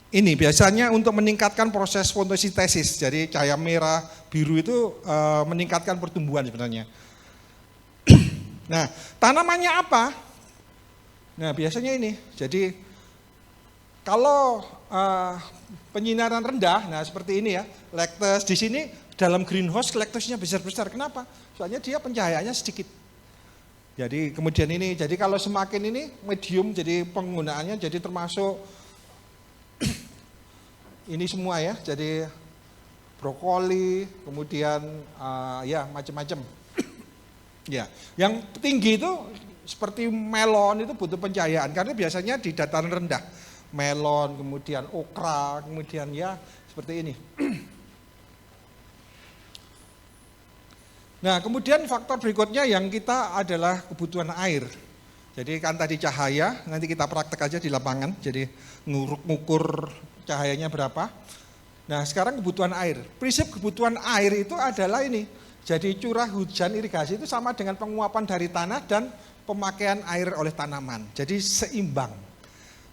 S1: ini biasanya untuk meningkatkan proses fotosintesis. Jadi cahaya merah biru itu meningkatkan pertumbuhan sebenarnya. Nah, tanamannya apa? Nah, biasanya ini. Jadi kalau penyinaran rendah, nah seperti ini ya, lektus di sini dalam greenhouse lektusnya besar-besar. Kenapa? Soalnya dia pencahayaannya sedikit. Jadi kemudian ini, jadi kalau semakin ini medium, jadi penggunaannya jadi termasuk ini semua ya. Jadi brokoli, kemudian ya macam-macam. Ya, yang tinggi itu seperti melon itu butuh pencahayaan karena biasanya di dataran rendah. Melon, kemudian okra, kemudian ya seperti ini. Nah, kemudian faktor berikutnya yang kita adalah kebutuhan air. Jadi kan tadi cahaya, nanti kita praktek aja di lapangan. Jadi ngukur cahayanya berapa. Nah, sekarang kebutuhan air. Prinsip kebutuhan air itu adalah ini. Jadi curah hujan irigasi itu sama dengan penguapan dari tanah dan pemakaian air oleh tanaman. Jadi seimbang.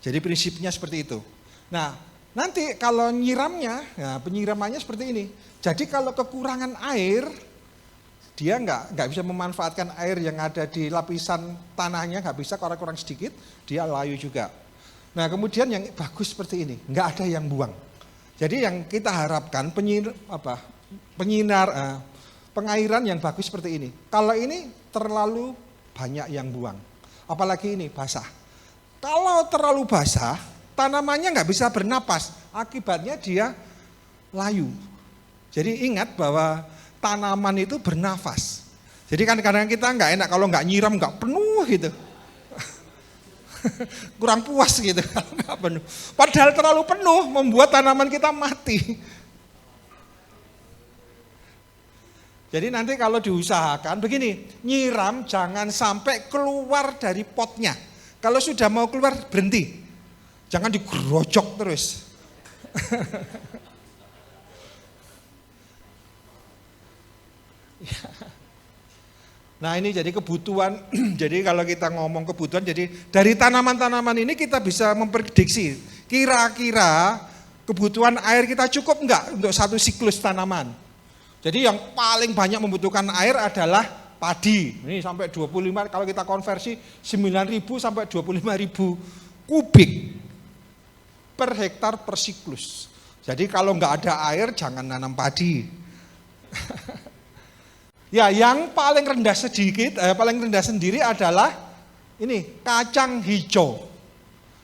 S1: Jadi prinsipnya seperti itu. Nah, nanti kalau nyiramnya, nah penyiramannya seperti ini. Jadi kalau kekurangan air, dia nggak bisa memanfaatkan air yang ada di lapisan tanahnya, nggak bisa, kalau kurang sedikit, dia layu juga. Nah, kemudian yang bagus seperti ini, nggak ada yang buang. Jadi yang kita harapkan pengairan yang bagus seperti ini. Kalau ini terlalu banyak yang buang, apalagi ini basah. Kalau terlalu basah, tanamannya nggak bisa bernapas, akibatnya dia layu. Jadi ingat bahwa tanaman itu bernafas. Jadi kan kadang-kadang kita nggak enak kalau nggak nyiram, nggak penuh gitu. Kurang puas gitu kalau nggak penuh. Padahal terlalu penuh membuat tanaman kita mati. Jadi nanti kalau diusahakan begini, nyiram jangan sampai keluar dari potnya. Kalau sudah mau keluar berhenti, jangan digerojok terus. Nah ini jadi kebutuhan, jadi kalau kita ngomong kebutuhan, jadi dari tanaman-tanaman ini kita bisa memprediksi kira-kira kebutuhan air kita cukup enggak untuk satu siklus tanaman. Jadi yang paling banyak membutuhkan air adalah padi. Ini sampai 25, kalau kita konversi 9.000 sampai 25.000 kubik per hektar per siklus. Jadi kalau nggak ada air jangan nanam padi. Ya, yang paling rendah sedikit, paling rendah sendiri adalah ini kacang hijau.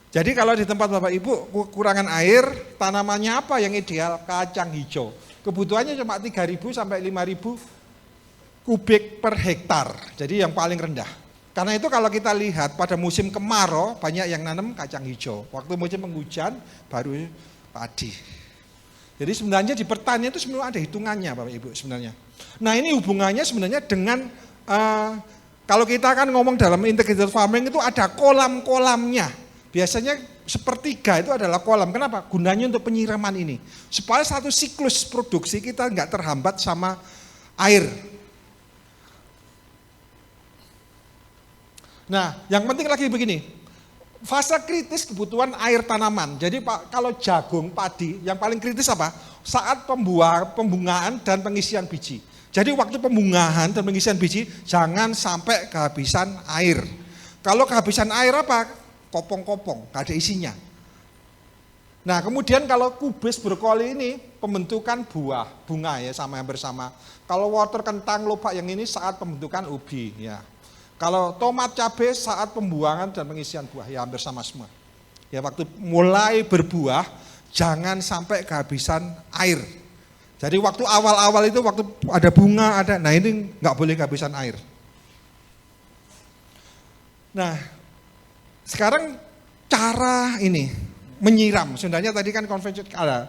S1: Jadi kalau di tempat Bapak Ibu kekurangan air, tanamannya apa yang ideal? Kacang hijau. Kebutuhannya cuma 3.000 sampai 5.000 kubik per hektar. Jadi yang paling rendah. Karena itu kalau kita lihat pada musim kemarau banyak yang nanam kacang hijau. Waktu musim penghujan baru padi. Jadi sebenarnya di pertanian itu sebenarnya ada hitungannya Bapak Ibu sebenarnya. Nah ini hubungannya sebenarnya dengan kalau kita kan ngomong dalam integrated farming itu ada kolam-kolamnya. Biasanya sepertiga itu adalah kolam. Kenapa? Gunanya untuk penyiraman ini. Supaya satu siklus produksi kita nggak terhambat sama air. Nah, yang penting lagi begini. Fase kritis kebutuhan air tanaman. Jadi Pak, kalau jagung, padi, yang paling kritis apa? Saat pembungaan dan pengisian biji. Jadi waktu pembungaan dan pengisian biji jangan sampai kehabisan air. Kalau kehabisan air apa? Kopong-kopong, gak ada isinya. Nah kemudian kalau kubis brokoli ini pembentukan buah, bunga ya hampir sama. Kalau water kentang lobak yang ini saat pembentukan ubi ya. Kalau tomat cabai saat pembuangan dan pengisian buah ya hampir sama semua. Ya waktu mulai berbuah jangan sampai kehabisan air. Jadi waktu awal-awal itu waktu ada bunga ada, nah ini nggak boleh kehabisan air. Nah sekarang cara ini menyiram, sebenarnya tadi kan konvensional ada.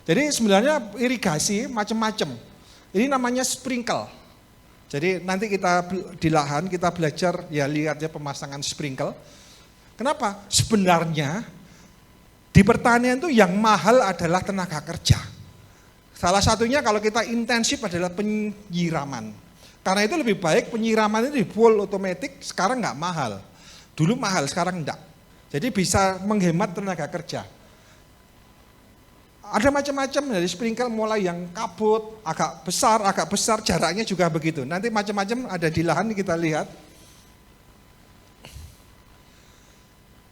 S1: Jadi sebenarnya irigasi macam-macam. Ini namanya sprinkle. Jadi nanti kita di lahan kita belajar ya lihatnya pemasangan sprinkle. Kenapa? Sebenarnya di pertanian itu yang mahal adalah tenaga kerja. Salah satunya kalau kita intensif adalah penyiraman. Karena itu lebih baik penyiraman itu di full otomatis, sekarang nggak mahal. Dulu mahal, sekarang enggak. Jadi bisa menghemat tenaga kerja. Ada macam-macam dari sprinkle mulai yang kabut, agak besar, jaraknya juga begitu. Nanti macam-macam ada di lahan kita lihat.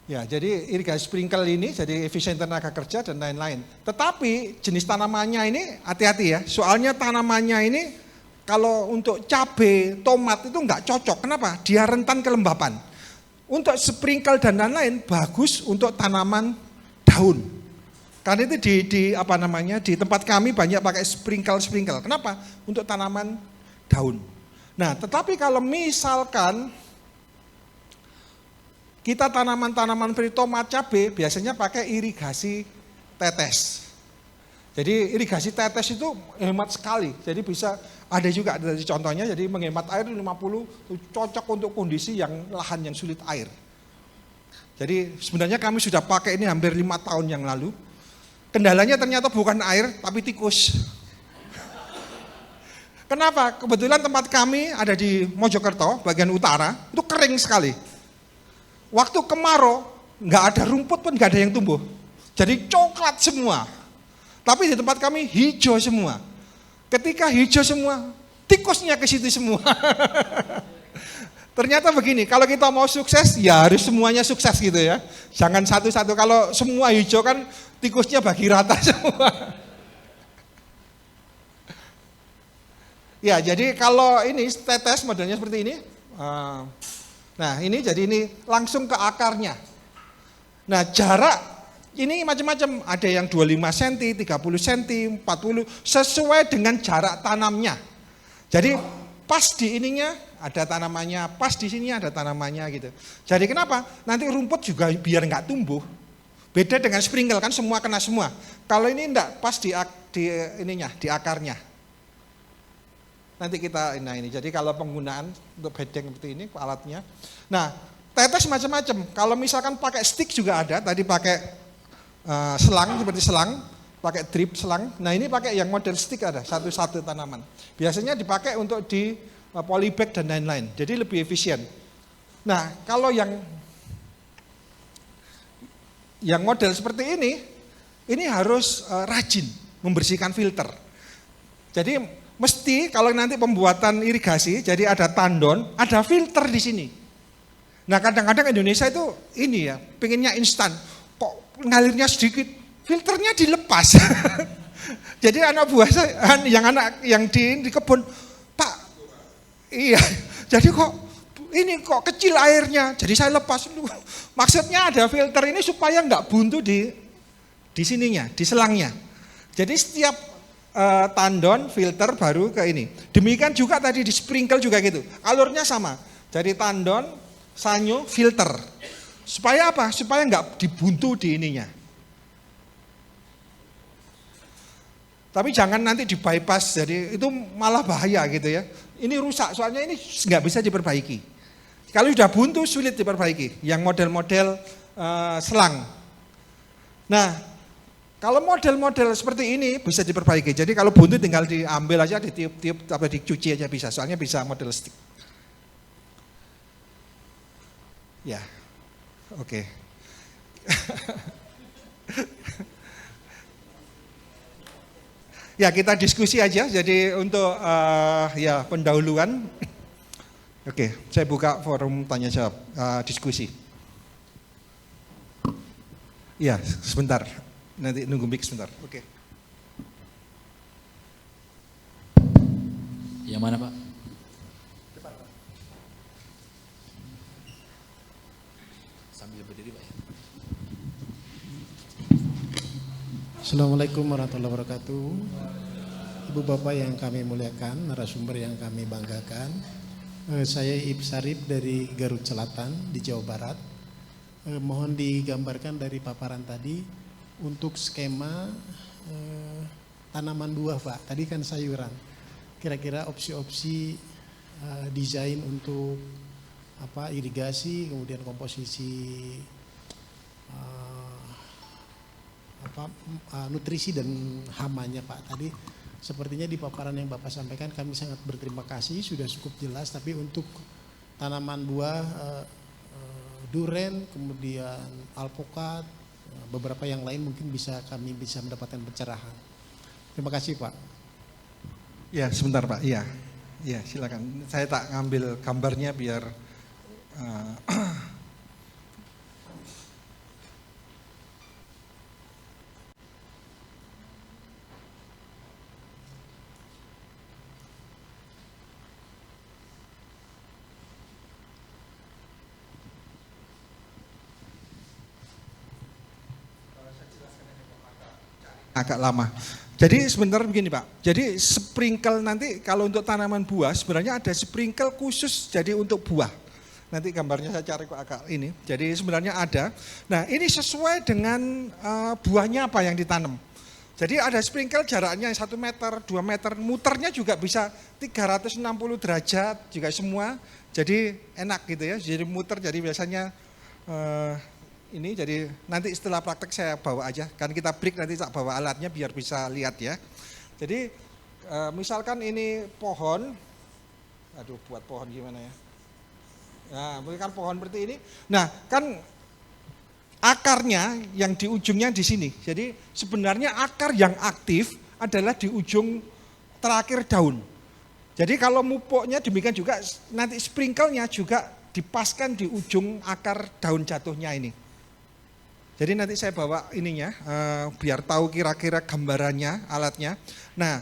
S1: Ya, jadi irigasi sprinkle ini jadi efisien tenaga kerja dan lain-lain. Tetapi jenis tanamannya ini hati-hati ya. Soalnya tanamannya ini kalau untuk cabai, tomat itu enggak cocok. Kenapa? Dia rentan kelembapan. Untuk sprinkle dan lain-lain bagus untuk tanaman daun. Karena itu di tempat kami banyak pakai sprinkle. Kenapa? Untuk tanaman daun. Nah, tetapi kalau misalkan kita tanaman-tanaman seperti tomat, cabai biasanya pakai irigasi tetes. Jadi irigasi tetes itu hemat sekali. Jadi bisa ada juga dari contohnya, jadi menghemat air 50 cocok untuk kondisi yang lahan yang sulit air. Jadi sebenarnya kami sudah pakai ini hampir 5 tahun yang lalu. Kendalanya ternyata bukan air tapi tikus. Kenapa? Kebetulan tempat kami ada di Mojokerto bagian utara, itu kering sekali. Waktu kemarau, nggak ada rumput pun nggak ada yang tumbuh. Jadi coklat semua. Tapi di tempat kami hijau semua. Ketika hijau semua, tikusnya ke situ semua. Ternyata begini, kalau kita mau sukses, ya harus semuanya sukses gitu ya. Jangan satu-satu, kalau semua hijau kan tikusnya bagi rata semua. Ya, jadi kalau ini tetes modelnya seperti ini. Nah ini jadi ini langsung ke akarnya. Nah jarak ini macam-macam, ada yang 25 cm, 30 cm, 40, sesuai dengan jarak tanamnya. Jadi pas di ininya ada tanamannya, pas di sini ada tanamannya gitu. Jadi kenapa? Nanti rumput juga biar nggak tumbuh. Beda dengan sprinkle kan semua kena semua. Kalau ini enggak, pas di ininya, di akarnya. Nanti kita, nah ini, jadi kalau penggunaan untuk bedeng seperti ini alatnya. Nah, tetes macam-macam. Kalau misalkan pakai stick juga ada, tadi pakai selang, seperti selang, pakai drip selang. Nah ini pakai yang model stick ada, satu-satu tanaman. Biasanya dipakai untuk di polybag dan lain-lain, jadi lebih efisien. Nah, kalau yang model seperti ini harus rajin membersihkan filter. Jadi mesti kalau nanti pembuatan irigasi, jadi ada tandon, ada filter di sini. Nah kadang-kadang Indonesia itu ini ya, pengennya instan, kok ngalirnya sedikit, filternya dilepas. Jadi anak buah saya, yang di kebun, Pak, iya, jadi kok kecil airnya, jadi saya lepas dulu. Maksudnya ada filter ini supaya nggak buntu di sininya, di selangnya. Jadi setiap tandon, filter baru ke ini. Demikian juga tadi di sprinkle juga gitu. Alurnya sama. Jadi tandon, sanyo, filter. Supaya apa? Supaya nggak dibuntu di ininya. Tapi jangan nanti di bypass, jadi itu malah bahaya gitu ya. Ini rusak, soalnya ini nggak bisa diperbaiki. Kalau sudah buntu sulit diperbaiki. Yang model-model selang. Nah, kalau model-model seperti ini bisa diperbaiki. Jadi kalau buntu tinggal diambil aja, ditiup-tiup, atau dicuci aja bisa. Soalnya bisa model stick. Ya, oke. Ya kita diskusi aja. Jadi untuk ya pendahuluan. Oke, saya buka forum tanya jawab, diskusi. Ya, sebentar. Nanti nunggu mic sebentar. Oke.
S2: Yang mana Pak? Sambil berdiri Pak.
S3: Assalamualaikum warahmatullahi wabarakatuh. Ibu Bapak yang kami muliakan, narasumber yang kami banggakan. Saya Ib Sarip dari Garut Selatan di Jawa Barat. Mohon digambarkan dari paparan tadi untuk skema tanaman buah Pak. Tadi kan sayuran. Kira-kira opsi-opsi desain untuk irigasi, kemudian komposisi nutrisi dan hamanya Pak. Tadi sepertinya di paparan yang Bapak sampaikan kami sangat berterima kasih, sudah cukup jelas. Tapi untuk tanaman buah duren, kemudian alpukat, beberapa yang lain mungkin kami bisa mendapatkan pencerahan. Terima kasih Pak.
S1: Ya sebentar Pak, iya. Ya silakan. Saya tak ngambil gambarnya biar agak lama. Jadi sebentar begini Pak, jadi sprinkle nanti kalau untuk tanaman buah sebenarnya ada sprinkle khusus jadi untuk buah. Nanti gambarnya saya cari kok agak ini, jadi sebenarnya ada. Nah ini sesuai dengan buahnya apa yang ditanam. Jadi ada sprinkle jaraknya 1 meter, 2 meter, muternya juga bisa 360 derajat juga semua. Jadi enak gitu ya, jadi muter jadi biasanya ini jadi nanti setelah praktek saya bawa aja, kan kita break nanti tak bawa alatnya biar bisa lihat ya. Jadi misalkan ini pohon, aduh buat pohon gimana ya. Nah kan pohon seperti ini, nah kan akarnya yang di ujungnya di sini. Jadi sebenarnya akar yang aktif adalah di ujung terakhir daun. Jadi kalau mupuknya demikian juga nanti sprinkle-nya juga dipaskan di ujung akar daun jatuhnya ini. Jadi nanti saya bawa ininya, biar tahu kira-kira gambarannya, alatnya. Nah,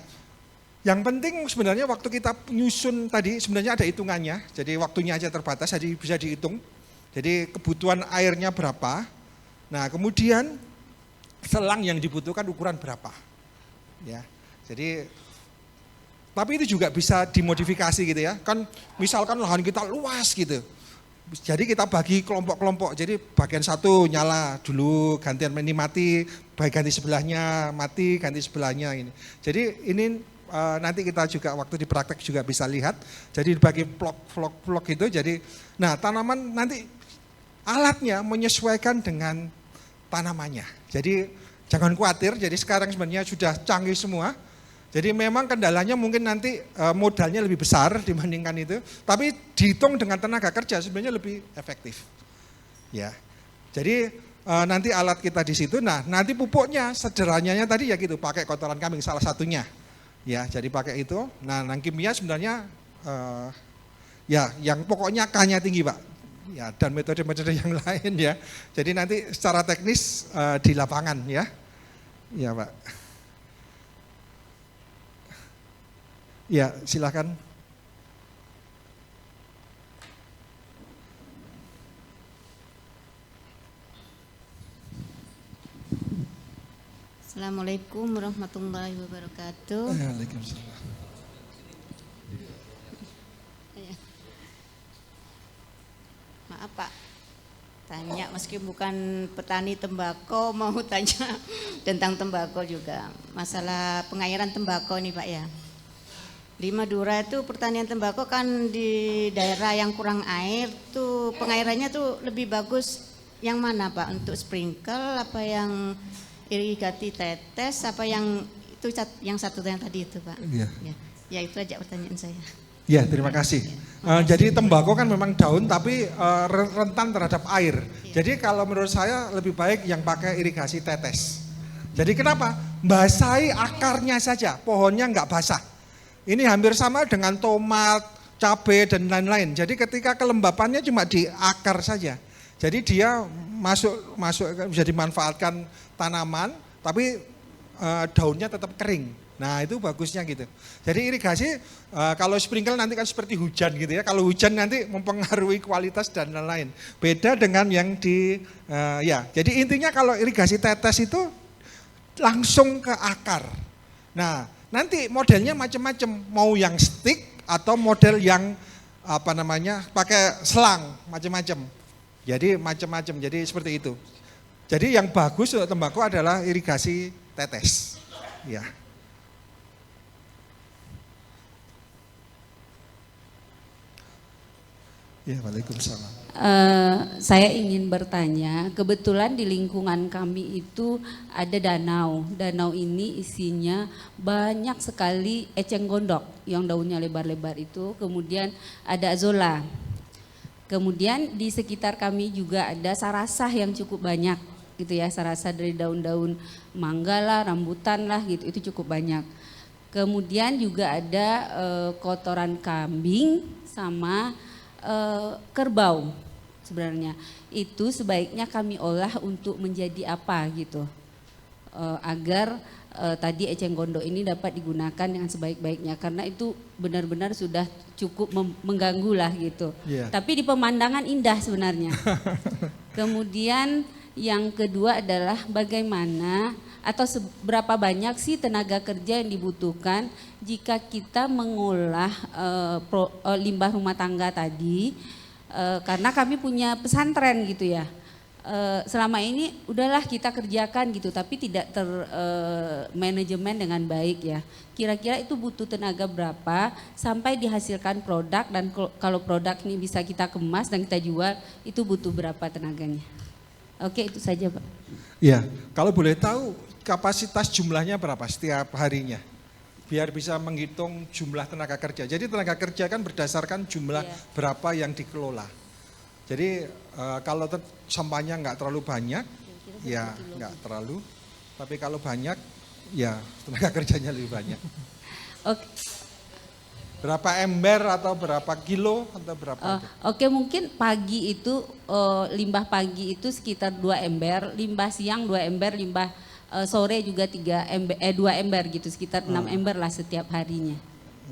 S1: yang penting sebenarnya waktu kita nyusun tadi sebenarnya ada hitungannya. Jadi waktunya aja terbatas, jadi bisa dihitung. Jadi kebutuhan airnya berapa. Nah, kemudian selang yang dibutuhkan ukuran berapa. Ya, jadi tapi itu juga bisa dimodifikasi gitu ya. Kan misalkan lahan kita luas gitu. Jadi kita bagi kelompok-kelompok, jadi bagian satu nyala dulu, gantian ini mati, ganti sebelahnya mati, ganti sebelahnya ini. Jadi ini nanti kita juga waktu di praktek juga bisa lihat, jadi dibagi vlog itu, jadi nah tanaman nanti alatnya menyesuaikan dengan tanamannya. Jadi jangan khawatir, jadi sekarang sebenarnya sudah canggih semua. Jadi memang kendalanya mungkin nanti modalnya lebih besar dibandingkan itu, tapi dihitung dengan tenaga kerja sebenarnya lebih efektif. Ya, jadi nanti alat kita di situ. Nah, nanti pupuknya sederhananya tadi ya gitu, pakai kotoran kambing salah satunya. Ya, jadi pakai itu. Nah, nang kimia sebenarnya ya yang pokoknya K-nya tinggi Pak. Ya, dan metode-metode yang lain ya. Jadi nanti secara teknis di lapangan ya. Ya Pak. Ya, silakan.
S4: Assalamualaikum warahmatullahi wabarakatuh.
S1: Waalaikumsalam.
S4: Maaf Pak, tanya meski bukan petani tembakau mau tanya tentang tembakau juga. Masalah pengairan tembakau nih Pak ya. Di Madura itu pertanian tembakau kan di daerah yang kurang air tuh pengairannya tuh lebih bagus yang mana Pak? Untuk sprinkle apa yang irigasi tetes apa yang itu yang satu yang tadi itu Pak?
S1: Iya.
S4: Ya itu aja pertanyaan saya.
S1: Ya, terima kasih. Jadi tembakau kan memang daun tapi rentan terhadap air. Jadi kalau menurut saya lebih baik yang pakai irigasi tetes. Jadi kenapa? Basahi akarnya saja, pohonnya nggak basah. Ini hampir sama dengan tomat, cabai dan lain-lain. Jadi ketika kelembapannya cuma di akar saja. Jadi dia masuk bisa dimanfaatkan tanaman, tapi daunnya tetap kering. Nah itu bagusnya gitu. Jadi irigasi kalau sprinkle nanti kan seperti hujan gitu ya. Kalau hujan nanti mempengaruhi kualitas dan lain-lain. Beda dengan yang di ya. Jadi intinya kalau irigasi tetes itu langsung ke akar. Nah nanti modelnya macam-macam, mau yang stick atau model yang apa namanya pakai selang macam-macam. Jadi macam-macam, jadi seperti itu. Jadi yang bagus untuk tembakau adalah irigasi tetes. Ya. Ya, Waalaikumsalam.
S5: Saya ingin bertanya, kebetulan di lingkungan kami itu ada danau. Danau ini isinya banyak sekali eceng gondok yang daunnya lebar-lebar itu, kemudian ada azolla. Kemudian di sekitar kami juga ada sarasah yang cukup banyak gitu ya, sarasah dari daun-daun mangga lah, rambutan lah gitu, itu cukup banyak. Kemudian juga ada kotoran kambing sama kerbau. Sebenarnya itu sebaiknya kami olah untuk menjadi apa gitu, agar tadi eceng gondok ini dapat digunakan dengan sebaik-baiknya, karena itu benar-benar sudah cukup mengganggu lah gitu.
S1: Yeah.
S5: Tapi di pemandangan indah sebenarnya. Kemudian yang kedua adalah bagaimana atau seberapa banyak sih tenaga kerja yang dibutuhkan jika kita mengolah limbah rumah tangga tadi, karena kami punya pesantren gitu ya. Selama ini udahlah kita kerjakan gitu, tapi tidak manajemen dengan baik ya. Kira-kira itu butuh tenaga berapa sampai dihasilkan produk, dan kalau produk ini bisa kita kemas dan kita jual, itu butuh berapa tenaganya? Oke, itu saja Pak.
S1: Ya, kalau boleh tahu kapasitas jumlahnya berapa setiap harinya? Biar bisa menghitung jumlah tenaga kerja. Jadi tenaga kerja kan berdasarkan jumlah berapa yang dikelola. Jadi kalau sampahnya nggak terlalu banyak, ya nggak terlalu. Tapi kalau banyak, ya tenaga kerjanya lebih banyak.
S5: Oke.
S1: Berapa ember atau berapa kilo atau berapa?
S5: Oke, mungkin pagi itu limbah pagi itu sekitar 2 ember, limbah siang 2 ember, limbah sore juga 2 ember gitu, sekitar 6 ember lah setiap harinya.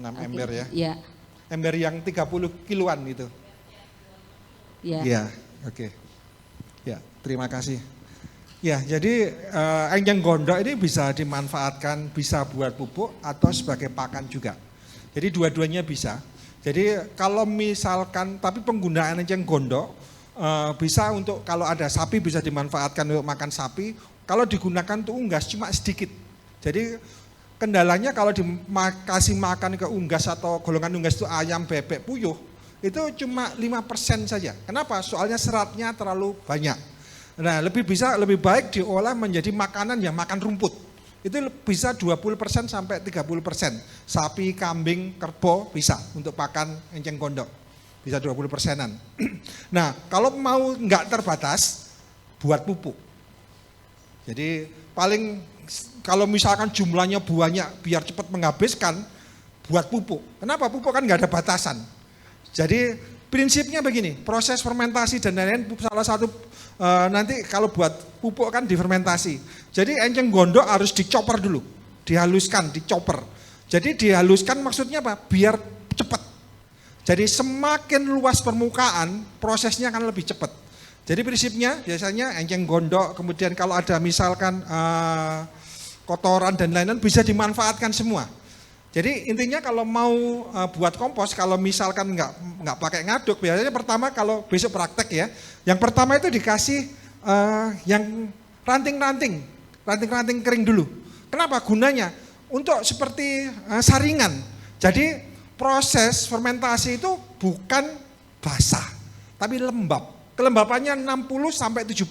S1: 6 ember ya?
S5: Iya.
S1: Ember yang 30 kiloan itu?
S5: Iya.
S1: Iya, oke. Ya, terima kasih. Ya, jadi eceng gondok ini bisa dimanfaatkan, bisa buat pupuk atau sebagai pakan juga. Jadi dua-duanya bisa. Jadi kalau misalkan, tapi penggunaan eceng gondok bisa untuk kalau ada sapi bisa dimanfaatkan untuk makan sapi. Kalau digunakan untuk unggas cuma sedikit. Jadi kendalanya kalau dikasih makan ke unggas atau golongan unggas itu ayam, bebek, puyuh, itu cuma 5% saja. Kenapa? Soalnya seratnya terlalu banyak. Nah, lebih baik diolah menjadi makanan yang makan rumput. Itu bisa 20% sampai 30%. Sapi, kambing, kerbau bisa untuk pakan eceng gondok. Bisa 20%-an. Nah, kalau mau nggak terbatas, buat pupuk. Jadi paling kalau misalkan jumlahnya banyak biar cepat menghabiskan, buat pupuk. Kenapa? Pupuk kan nggak ada batasan. Jadi prinsipnya begini, proses fermentasi dan lain-lain salah satu nanti kalau buat pupuk kan difermentasi. Jadi eceng gondok harus dicoper dulu, dihaluskan, dicoper. Jadi dihaluskan maksudnya apa? Biar cepat. Jadi semakin luas permukaan, prosesnya akan lebih cepat. Jadi prinsipnya biasanya eceng gondok, kemudian kalau ada misalkan kotoran dan lain-lain bisa dimanfaatkan semua. Jadi intinya kalau mau buat kompos, kalau misalkan nggak pakai ngaduk, biasanya pertama kalau besok praktek ya, yang pertama itu dikasih yang ranting-ranting kering dulu. Kenapa gunanya? Untuk seperti saringan. Jadi proses fermentasi itu bukan basah, tapi lembab. Kelembapannya 60 sampai 70.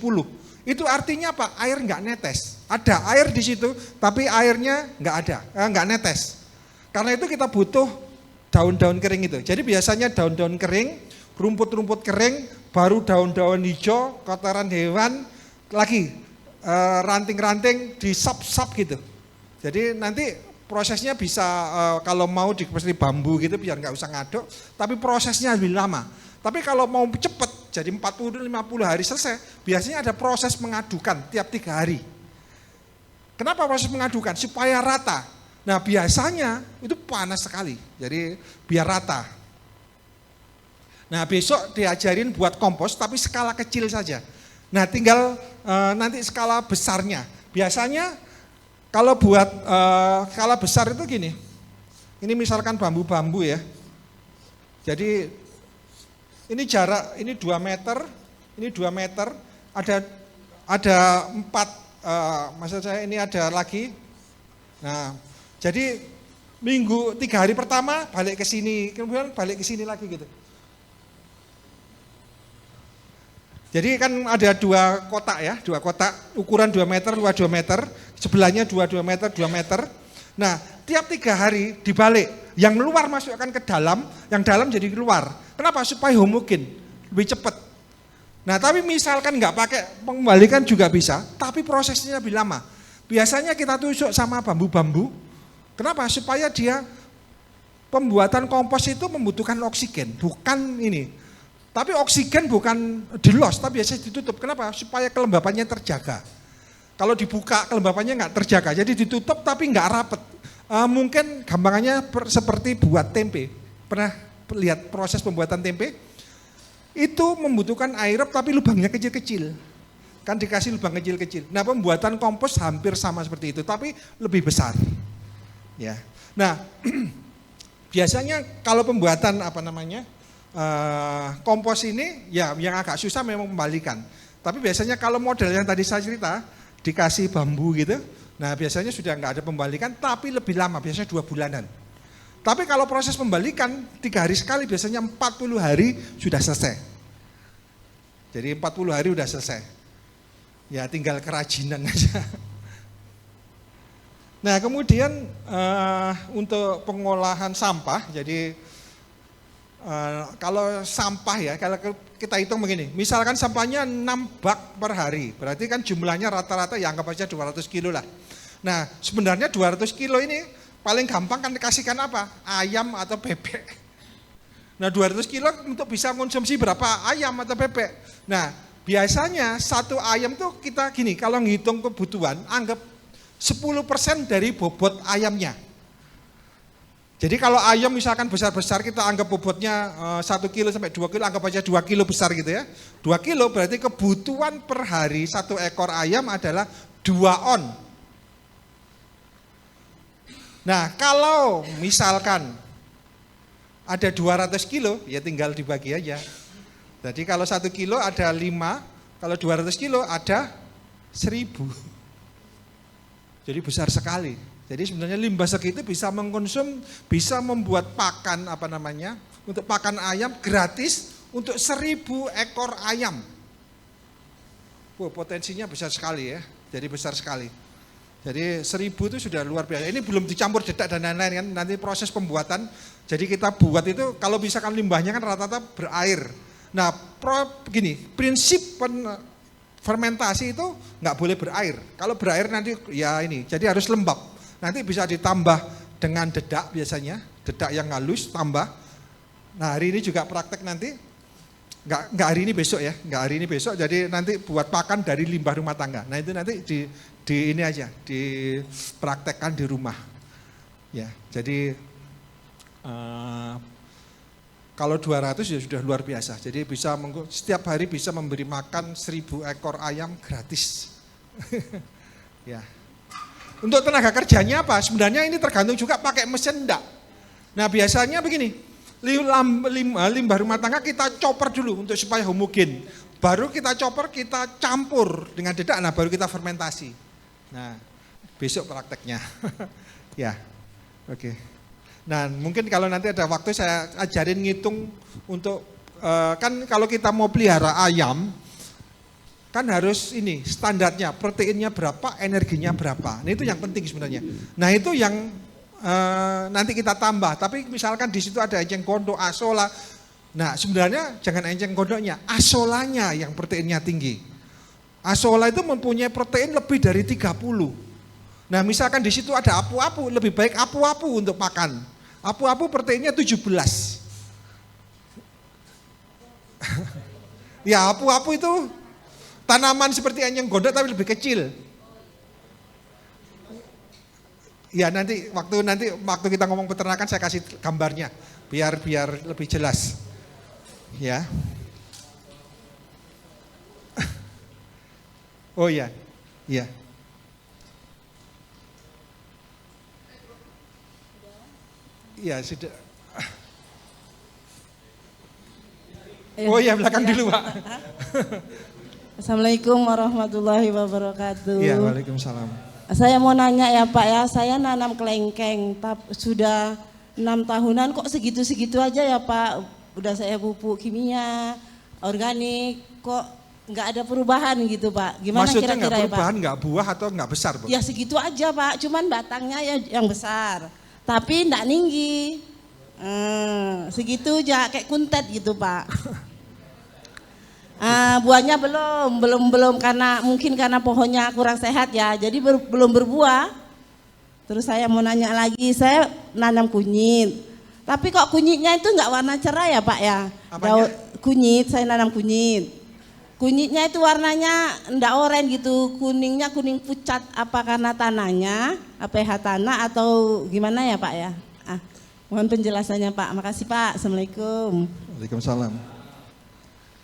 S1: Itu artinya apa? Air nggak netes. Ada air di situ, tapi airnya nggak netes. Karena itu kita butuh daun-daun kering itu. Jadi biasanya daun-daun kering, rumput-rumput kering, baru daun-daun hijau, kotoran hewan, lagi ranting-ranting disap-sap gitu. Jadi nanti prosesnya bisa kalau mau seperti bambu gitu biar nggak usah ngaduk, tapi prosesnya lebih lama. Tapi kalau mau cepat, jadi 40-50 hari selesai, biasanya ada proses mengadukan tiap 3 hari. Kenapa proses mengadukan? Supaya rata. Nah biasanya itu panas sekali, jadi biar rata. Nah besok diajarin buat kompos tapi skala kecil saja. Nah tinggal nanti skala besarnya. Biasanya kalau buat skala besar itu gini, ini misalkan bambu-bambu ya. Jadi ini jarak, ini 2 meter, ini 2 meter, ada 4, maksud saya ini ada lagi. Nah, jadi 3 hari pertama balik ke sini, kemudian balik ke sini lagi gitu. Jadi kan ada dua kotak ya, dua kotak ukuran 2 meter, luas 2 meter, sebelahnya 2 meter, 2 meter. Nah, tiap 3 hari dibalik, yang luar masukkan ke dalam, yang dalam jadi keluar. Kenapa? Supaya homogen, lebih cepat. Nah, tapi misalkan nggak pakai pengembalikan juga bisa, tapi prosesnya lebih lama. Biasanya kita tusuk sama bambu-bambu. Kenapa? Supaya dia pembuatan kompos itu membutuhkan oksigen, bukan ini. Tapi oksigen bukan di-loss, tapi biasanya ditutup. Kenapa? Supaya kelembapannya terjaga. Kalau dibuka kelembapannya nggak terjaga, jadi ditutup tapi nggak rapet. Mungkin gampangannya seperti buat tempe. Pernah lihat proses pembuatan tempe? Itu membutuhkan aerob tapi lubangnya kecil-kecil. Kan dikasih lubang kecil-kecil. Nah, pembuatan kompos hampir sama seperti itu, tapi lebih besar. Ya. Nah, biasanya kalau pembuatan kompos ini ya yang agak susah memang membalikan. Tapi biasanya kalau model yang tadi saya cerita dikasih bambu gitu, nah biasanya sudah nggak ada pembalikan, tapi lebih lama, biasanya 2 bulanan. Tapi kalau proses pembalikan 3 hari sekali, biasanya 40 hari sudah selesai. Jadi 40 hari sudah selesai. Ya tinggal kerajinan aja. Nah kemudian untuk pengolahan sampah, jadi kalau sampah ya, kalau kita hitung begini, misalkan sampahnya 6 bak per hari, berarti kan jumlahnya rata-rata ya anggap aja 200 kilo lah. Nah sebenarnya 200 kilo ini paling gampang kan dikasihkan apa? Ayam atau bebek. Nah 200 kilo untuk bisa konsumsi berapa ayam atau bebek. Nah biasanya satu ayam tuh kita gini, kalau ngitung kebutuhan, anggap 10% dari bobot ayamnya. Jadi kalau ayam misalkan besar-besar kita anggap bobotnya 1 kilo sampai 2 kilo, anggap aja 2 kilo besar gitu ya. 2 kilo berarti kebutuhan per hari 1 ekor ayam adalah 2 on. Nah kalau misalkan ada 200 kilo ya tinggal dibagi aja. Jadi kalau 1 kilo ada 5, kalau 200 kilo ada 1000. Jadi besar sekali. Jadi sebenarnya limbah segitu bisa bisa membuat pakan untuk pakan ayam gratis untuk 1000 ekor ayam. Wow, potensinya besar sekali ya, jadi besar sekali. Jadi 1000 itu sudah luar biasa. Ini belum dicampur dedak dan lain-lain kan, nanti proses pembuatan. Jadi kita buat itu, kalau misalkan limbahnya kan rata-rata berair. Nah, prinsip fermentasi itu nggak boleh berair. Kalau berair nanti ya ini, jadi harus lembab. Nanti bisa ditambah dengan dedak biasanya, dedak yang halus tambah. Nah hari ini juga praktek nanti, nggak hari ini besok ya, nggak hari ini besok. Jadi nanti buat pakan dari limbah rumah tangga. Nah itu nanti di ini aja, dipraktekkan di rumah. Ya, jadi kalau 200 ya sudah luar biasa. Jadi bisa setiap hari bisa memberi makan 1000 ekor ayam gratis. Ya. Untuk tenaga kerjanya apa? Sebenarnya ini tergantung juga pakai mesin enggak. Nah biasanya begini, limbah rumah tangga kita chopper dulu untuk supaya homogen. Baru kita chopper, kita campur dengan dedak, nah baru kita fermentasi. Nah besok prakteknya. Ya, oke. Nah mungkin kalau nanti ada waktu saya ajarin ngitung untuk, kan kalau kita mau pelihara ayam, kan harus ini standarnya, proteinnya berapa, energinya berapa. Nah itu yang penting sebenarnya. Nah itu yang nanti kita tambah. Tapi misalkan di situ ada enceng gondok, asola. Nah sebenarnya jangan enceng gondoknya, asolanya yang proteinnya tinggi. Asola itu mempunyai protein lebih dari 30. Nah misalkan di situ ada apu-apu, lebih baik apu-apu untuk makan. Apu-apu proteinnya 17. Ya apu-apu itu tanaman seperti enceng gondok tapi lebih kecil. Ya nanti waktu kita ngomong peternakan saya kasih gambarnya biar lebih jelas. Ya. Oh ya. Iya. Iya sudah. Oh ya belakang dulu Pak.
S6: Assalamualaikum warahmatullahi wabarakatuh.
S1: Iya, waalaikumsalam.
S6: Saya mau nanya ya Pak ya, saya nanam kelengkeng, sudah 6 tahunan kok segitu-segitu aja ya Pak. Udah saya pupuk kimia, organik, kok nggak ada perubahan gitu Pak. Gimana
S1: Maksudnya
S6: kira-kira
S1: nggak
S6: ya Pak?
S1: perubahan, nggak buah atau nggak besar, Bu?
S6: Ya segitu aja Pak, cuman batangnya ya yang besar, tapi nggak tinggi. Segitu aja kayak kuntet gitu Pak. Buahnya belum karena mungkin karena pohonnya kurang sehat ya, jadi belum berbuah. Terus saya mau nanya lagi, saya nanam kunyit, tapi kok kunyitnya itu nggak warna cerah ya Pak ya? Kunyit, saya nanam kunyit. Kunyitnya itu warnanya ndak oranye gitu, kuningnya kuning pucat. Apa karena tanahnya, pH tanah atau gimana ya Pak ya? Mohon penjelasannya Pak. Makasih Pak. Assalamualaikum.
S1: Waalaikumsalam.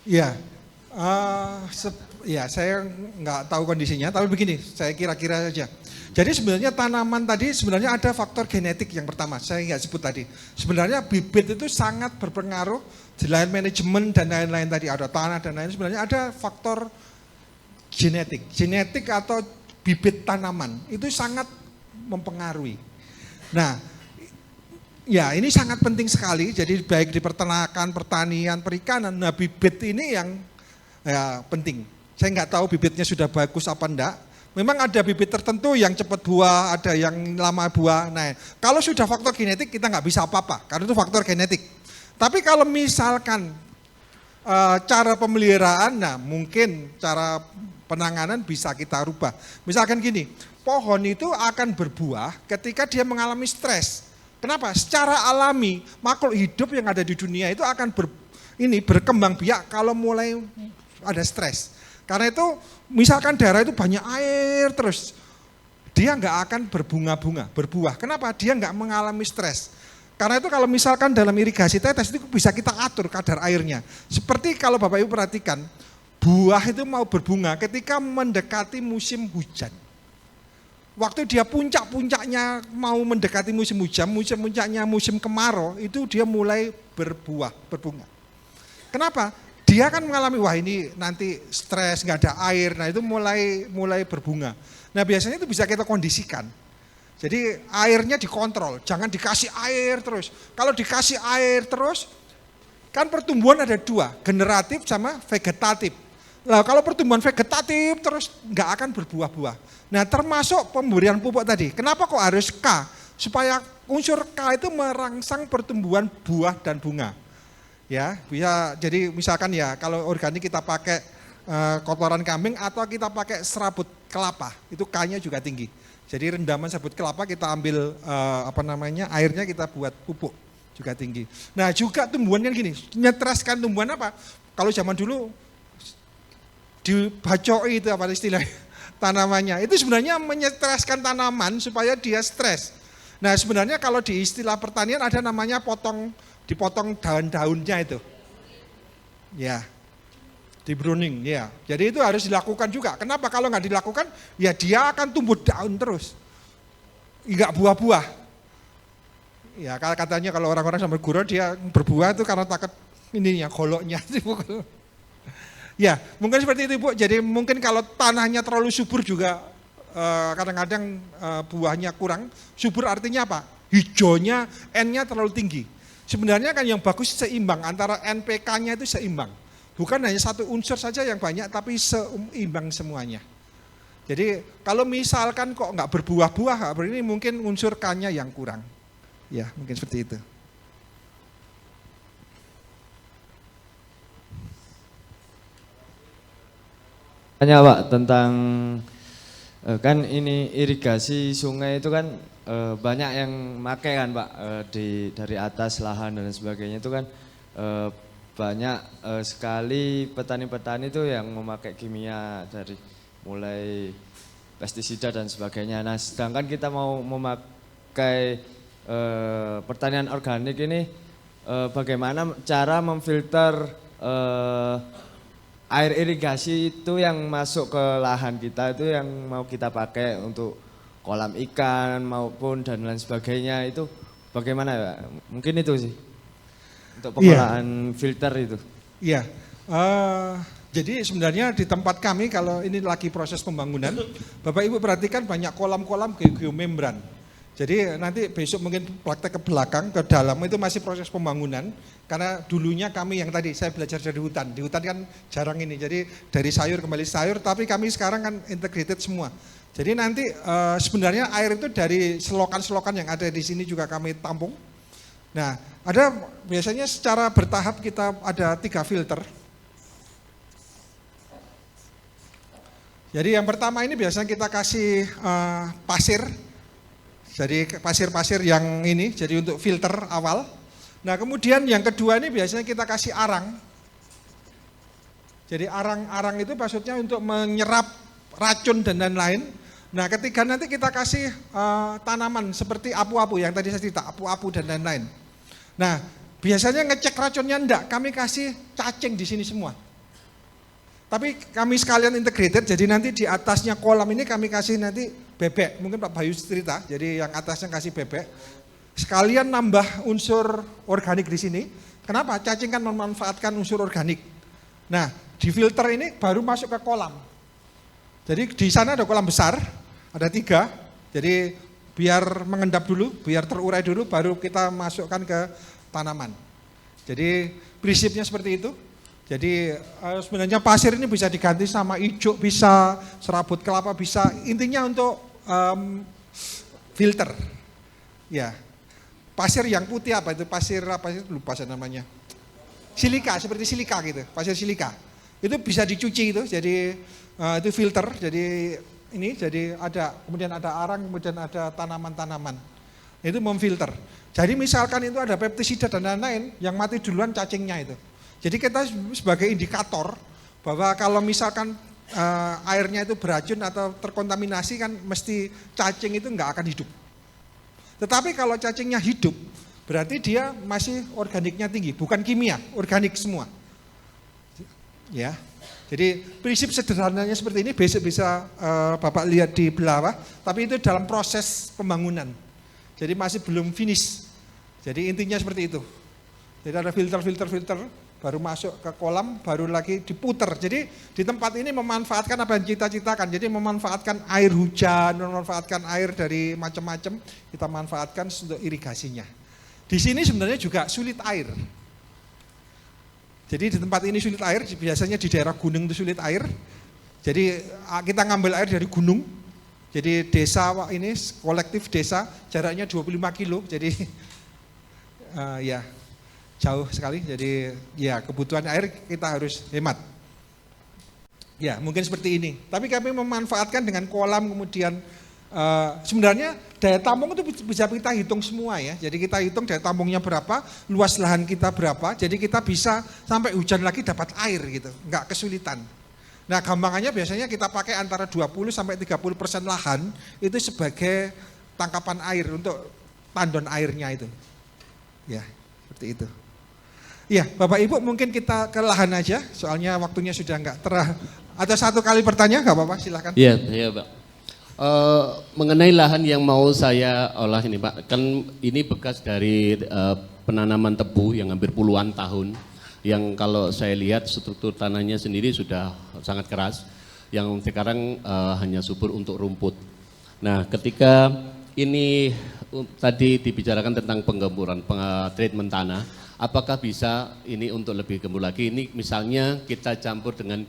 S1: Ya, ya saya nggak tahu kondisinya, tapi begini, saya kira-kira saja. Jadi sebenarnya tanaman tadi sebenarnya ada faktor genetik yang pertama, saya nggak sebut tadi. Sebenarnya bibit itu sangat berpengaruh, selain manajemen dan lain-lain tadi, ada tanah dan lain, sebenarnya ada faktor genetik atau bibit tanaman, itu sangat mempengaruhi. Nah, ya ini sangat penting sekali, jadi baik di peternakan, pertanian, perikanan, nah bibit ini yang ya, penting. Saya nggak tahu bibitnya sudah bagus apa enggak. Memang ada bibit tertentu yang cepat buah, ada yang lama buah. Nah, kalau sudah faktor genetik kita nggak bisa apa-apa, karena itu faktor genetik. Tapi kalau misalkan cara pemeliharaan, nah mungkin cara penanganan bisa kita rubah. Misalkan gini, pohon itu akan berbuah ketika dia mengalami stres. Kenapa? Secara alami makhluk hidup yang ada di dunia itu akan berkembang biak kalau mulai ada stres. Karena itu misalkan daerah itu banyak air terus, dia nggak akan berbunga-bunga, berbuah. Kenapa? Dia nggak mengalami stres. Karena itu kalau misalkan dalam irigasi tetes itu bisa kita atur kadar airnya. Seperti kalau Bapak Ibu perhatikan, buah itu mau berbunga ketika mendekati musim hujan. Waktu dia puncak-puncaknya mau mendekati musim hujan, musim puncaknya musim kemarau, itu dia mulai berbuah, berbunga. Kenapa? Dia kan mengalami, wah ini nanti stres, nggak ada air, nah itu mulai berbunga. Nah biasanya itu bisa kita kondisikan. Jadi airnya dikontrol, jangan dikasih air terus. Kalau dikasih air terus, kan pertumbuhan ada dua, generatif sama vegetatif. Nah kalau pertumbuhan vegetatif terus nggak akan berbuah-buah. Nah termasuk pemberian pupuk tadi, kenapa kok harus K? Supaya unsur K itu merangsang pertumbuhan buah dan bunga. Ya, bisa jadi misalkan ya kalau organik kita pakai kotoran kambing atau kita pakai serabut kelapa, itu K-nya juga tinggi. Jadi rendaman serabut kelapa kita ambil airnya kita buat pupuk juga tinggi. Nah juga tumbuhan kan gini, nyetraskan tumbuhan apa? Kalau zaman dulu dibacoi itu apa istilah tanamannya, itu sebenarnya menyetraskan tanaman supaya dia stres. Nah sebenarnya kalau di istilah pertanian ada namanya dipotong daun-daunnya itu. Ya. Di pruning, ya. Jadi itu harus dilakukan juga. Kenapa? Kalau nggak dilakukan, ya dia akan tumbuh daun terus. Nggak buah-buah. Ya, katanya kalau orang-orang sambil gurau dia berbuah itu karena takut ininya, goloknya. Ya, mungkin seperti itu Bu. Jadi mungkin kalau tanahnya terlalu subur juga kadang-kadang buahnya kurang. Subur artinya apa? Hijaunya, N-nya terlalu tinggi. Sebenarnya kan yang bagus seimbang, antara NPK-nya itu seimbang. Bukan hanya satu unsur saja yang banyak, tapi seimbang semuanya. Jadi kalau misalkan kok nggak berbuah-buah, ini mungkin unsur K-nya yang kurang. Ya mungkin seperti itu.
S7: Tanya Pak tentang kan ini irigasi sungai itu kan banyak yang pakai kan Pak dari atas lahan dan sebagainya itu kan banyak sekali petani-petani itu yang memakai kimia dari mulai pestisida dan sebagainya. Nah sedangkan kita mau memakai pertanian organik ini bagaimana cara memfilter air irigasi itu yang masuk ke lahan kita itu yang mau kita pakai untuk kolam ikan maupun dan lain sebagainya itu bagaimana ya? Mungkin itu sih untuk pengolahan filter itu.
S1: Iya, jadi sebenarnya di tempat kami kalau ini lagi proses pembangunan, Bapak Ibu perhatikan banyak kolam-kolam geomembran. Jadi nanti besok mungkin praktek ke belakang, ke dalam itu masih proses pembangunan. Karena dulunya kami yang tadi saya belajar dari hutan. Di hutan kan jarang ini, jadi dari sayur kembali sayur, tapi kami sekarang kan integrated semua. Jadi nanti sebenarnya air itu dari selokan-selokan yang ada di sini juga kami tampung. Nah, ada biasanya secara bertahap kita ada 3 filter. Jadi yang pertama ini biasanya kita kasih pasir. Jadi pasir-pasir yang ini, jadi untuk filter awal. Nah kemudian yang kedua ini biasanya kita kasih arang. Jadi arang-arang itu maksudnya untuk menyerap racun dan lain-lain. Nah ketiga nanti kita kasih tanaman seperti apu-apu yang tadi saya cerita, apu-apu dan lain-lain. Nah biasanya ngecek racunnya enggak, kami kasih cacing di sini semua. Tapi kami sekalian integrated, jadi nanti di atasnya kolam ini kami kasih nanti bebek. Mungkin Pak Bayu cerita, jadi yang atasnya kasih bebek. Sekalian nambah unsur organik di sini. Kenapa? Cacing kan memanfaatkan unsur organik. Nah, di filter ini baru masuk ke kolam. Jadi di sana ada kolam besar, ada 3. Jadi biar mengendap dulu, biar terurai dulu, baru kita masukkan ke tanaman. Jadi prinsipnya seperti itu. Jadi sebenarnya pasir ini bisa diganti sama ijuk, bisa serabut kelapa, bisa. Intinya untuk filter. Ya, pasir yang putih apa itu? Pasir apa sih? Lupa saya namanya. Silika, seperti silika gitu. Pasir silika. Itu bisa dicuci itu. Jadi itu filter. Jadi ini jadi ada kemudian ada arang, kemudian ada tanaman-tanaman. Itu memfilter. Jadi misalkan itu ada pestisida dan lain-lain, yang mati duluan cacingnya itu. Jadi kita sebagai indikator bahwa kalau misalkan airnya itu beracun atau terkontaminasi kan mesti cacing itu nggak akan hidup. Tetapi kalau cacingnya hidup berarti dia masih organiknya tinggi, bukan kimia, organik semua. Ya, jadi prinsip sederhananya seperti ini, besok bisa Bapak lihat di bawah, tapi itu dalam proses pembangunan. Jadi masih belum finish. Jadi intinya seperti itu. Jadi ada filter, baru masuk ke kolam, baru lagi diputer. Jadi di tempat ini memanfaatkan apa yang kita citakan. Jadi memanfaatkan air hujan, memanfaatkan air dari macam-macam, kita manfaatkan untuk irigasinya. Di sini sebenarnya juga sulit air. Jadi di tempat ini sulit air, biasanya di daerah gunung itu sulit air. Jadi kita ngambil air dari gunung. Jadi desa ini, kolektif desa, jaraknya 25 kilo. Jadi ya jauh sekali, jadi ya kebutuhan air kita harus hemat. Ya mungkin seperti ini, tapi kami memanfaatkan dengan kolam, kemudian sebenarnya daya tampung itu bisa kita hitung semua ya. Jadi kita hitung daya tampungnya berapa, luas lahan kita berapa, jadi kita bisa sampai hujan lagi dapat air gitu, nggak kesulitan. Nah gampangannya biasanya kita pakai antara 20-30% lahan itu sebagai tangkapan air untuk tandon airnya itu. Ya seperti itu. Iya, Bapak Ibu mungkin kita ke lahan aja, soalnya waktunya sudah enggak Ada 1 kali bertanya, enggak Bapak? Silahkan.
S8: Iya, Pak. Mengenai lahan yang mau saya olah ini Pak, kan ini bekas dari penanaman tebu yang hampir puluhan tahun, yang kalau saya lihat struktur tanahnya sendiri sudah sangat keras, yang sekarang hanya subur untuk rumput. Nah, ketika ini tadi dibicarakan tentang penggemburan, treatment tanah, apakah bisa ini untuk lebih gembur lagi? Ini misalnya kita campur dengan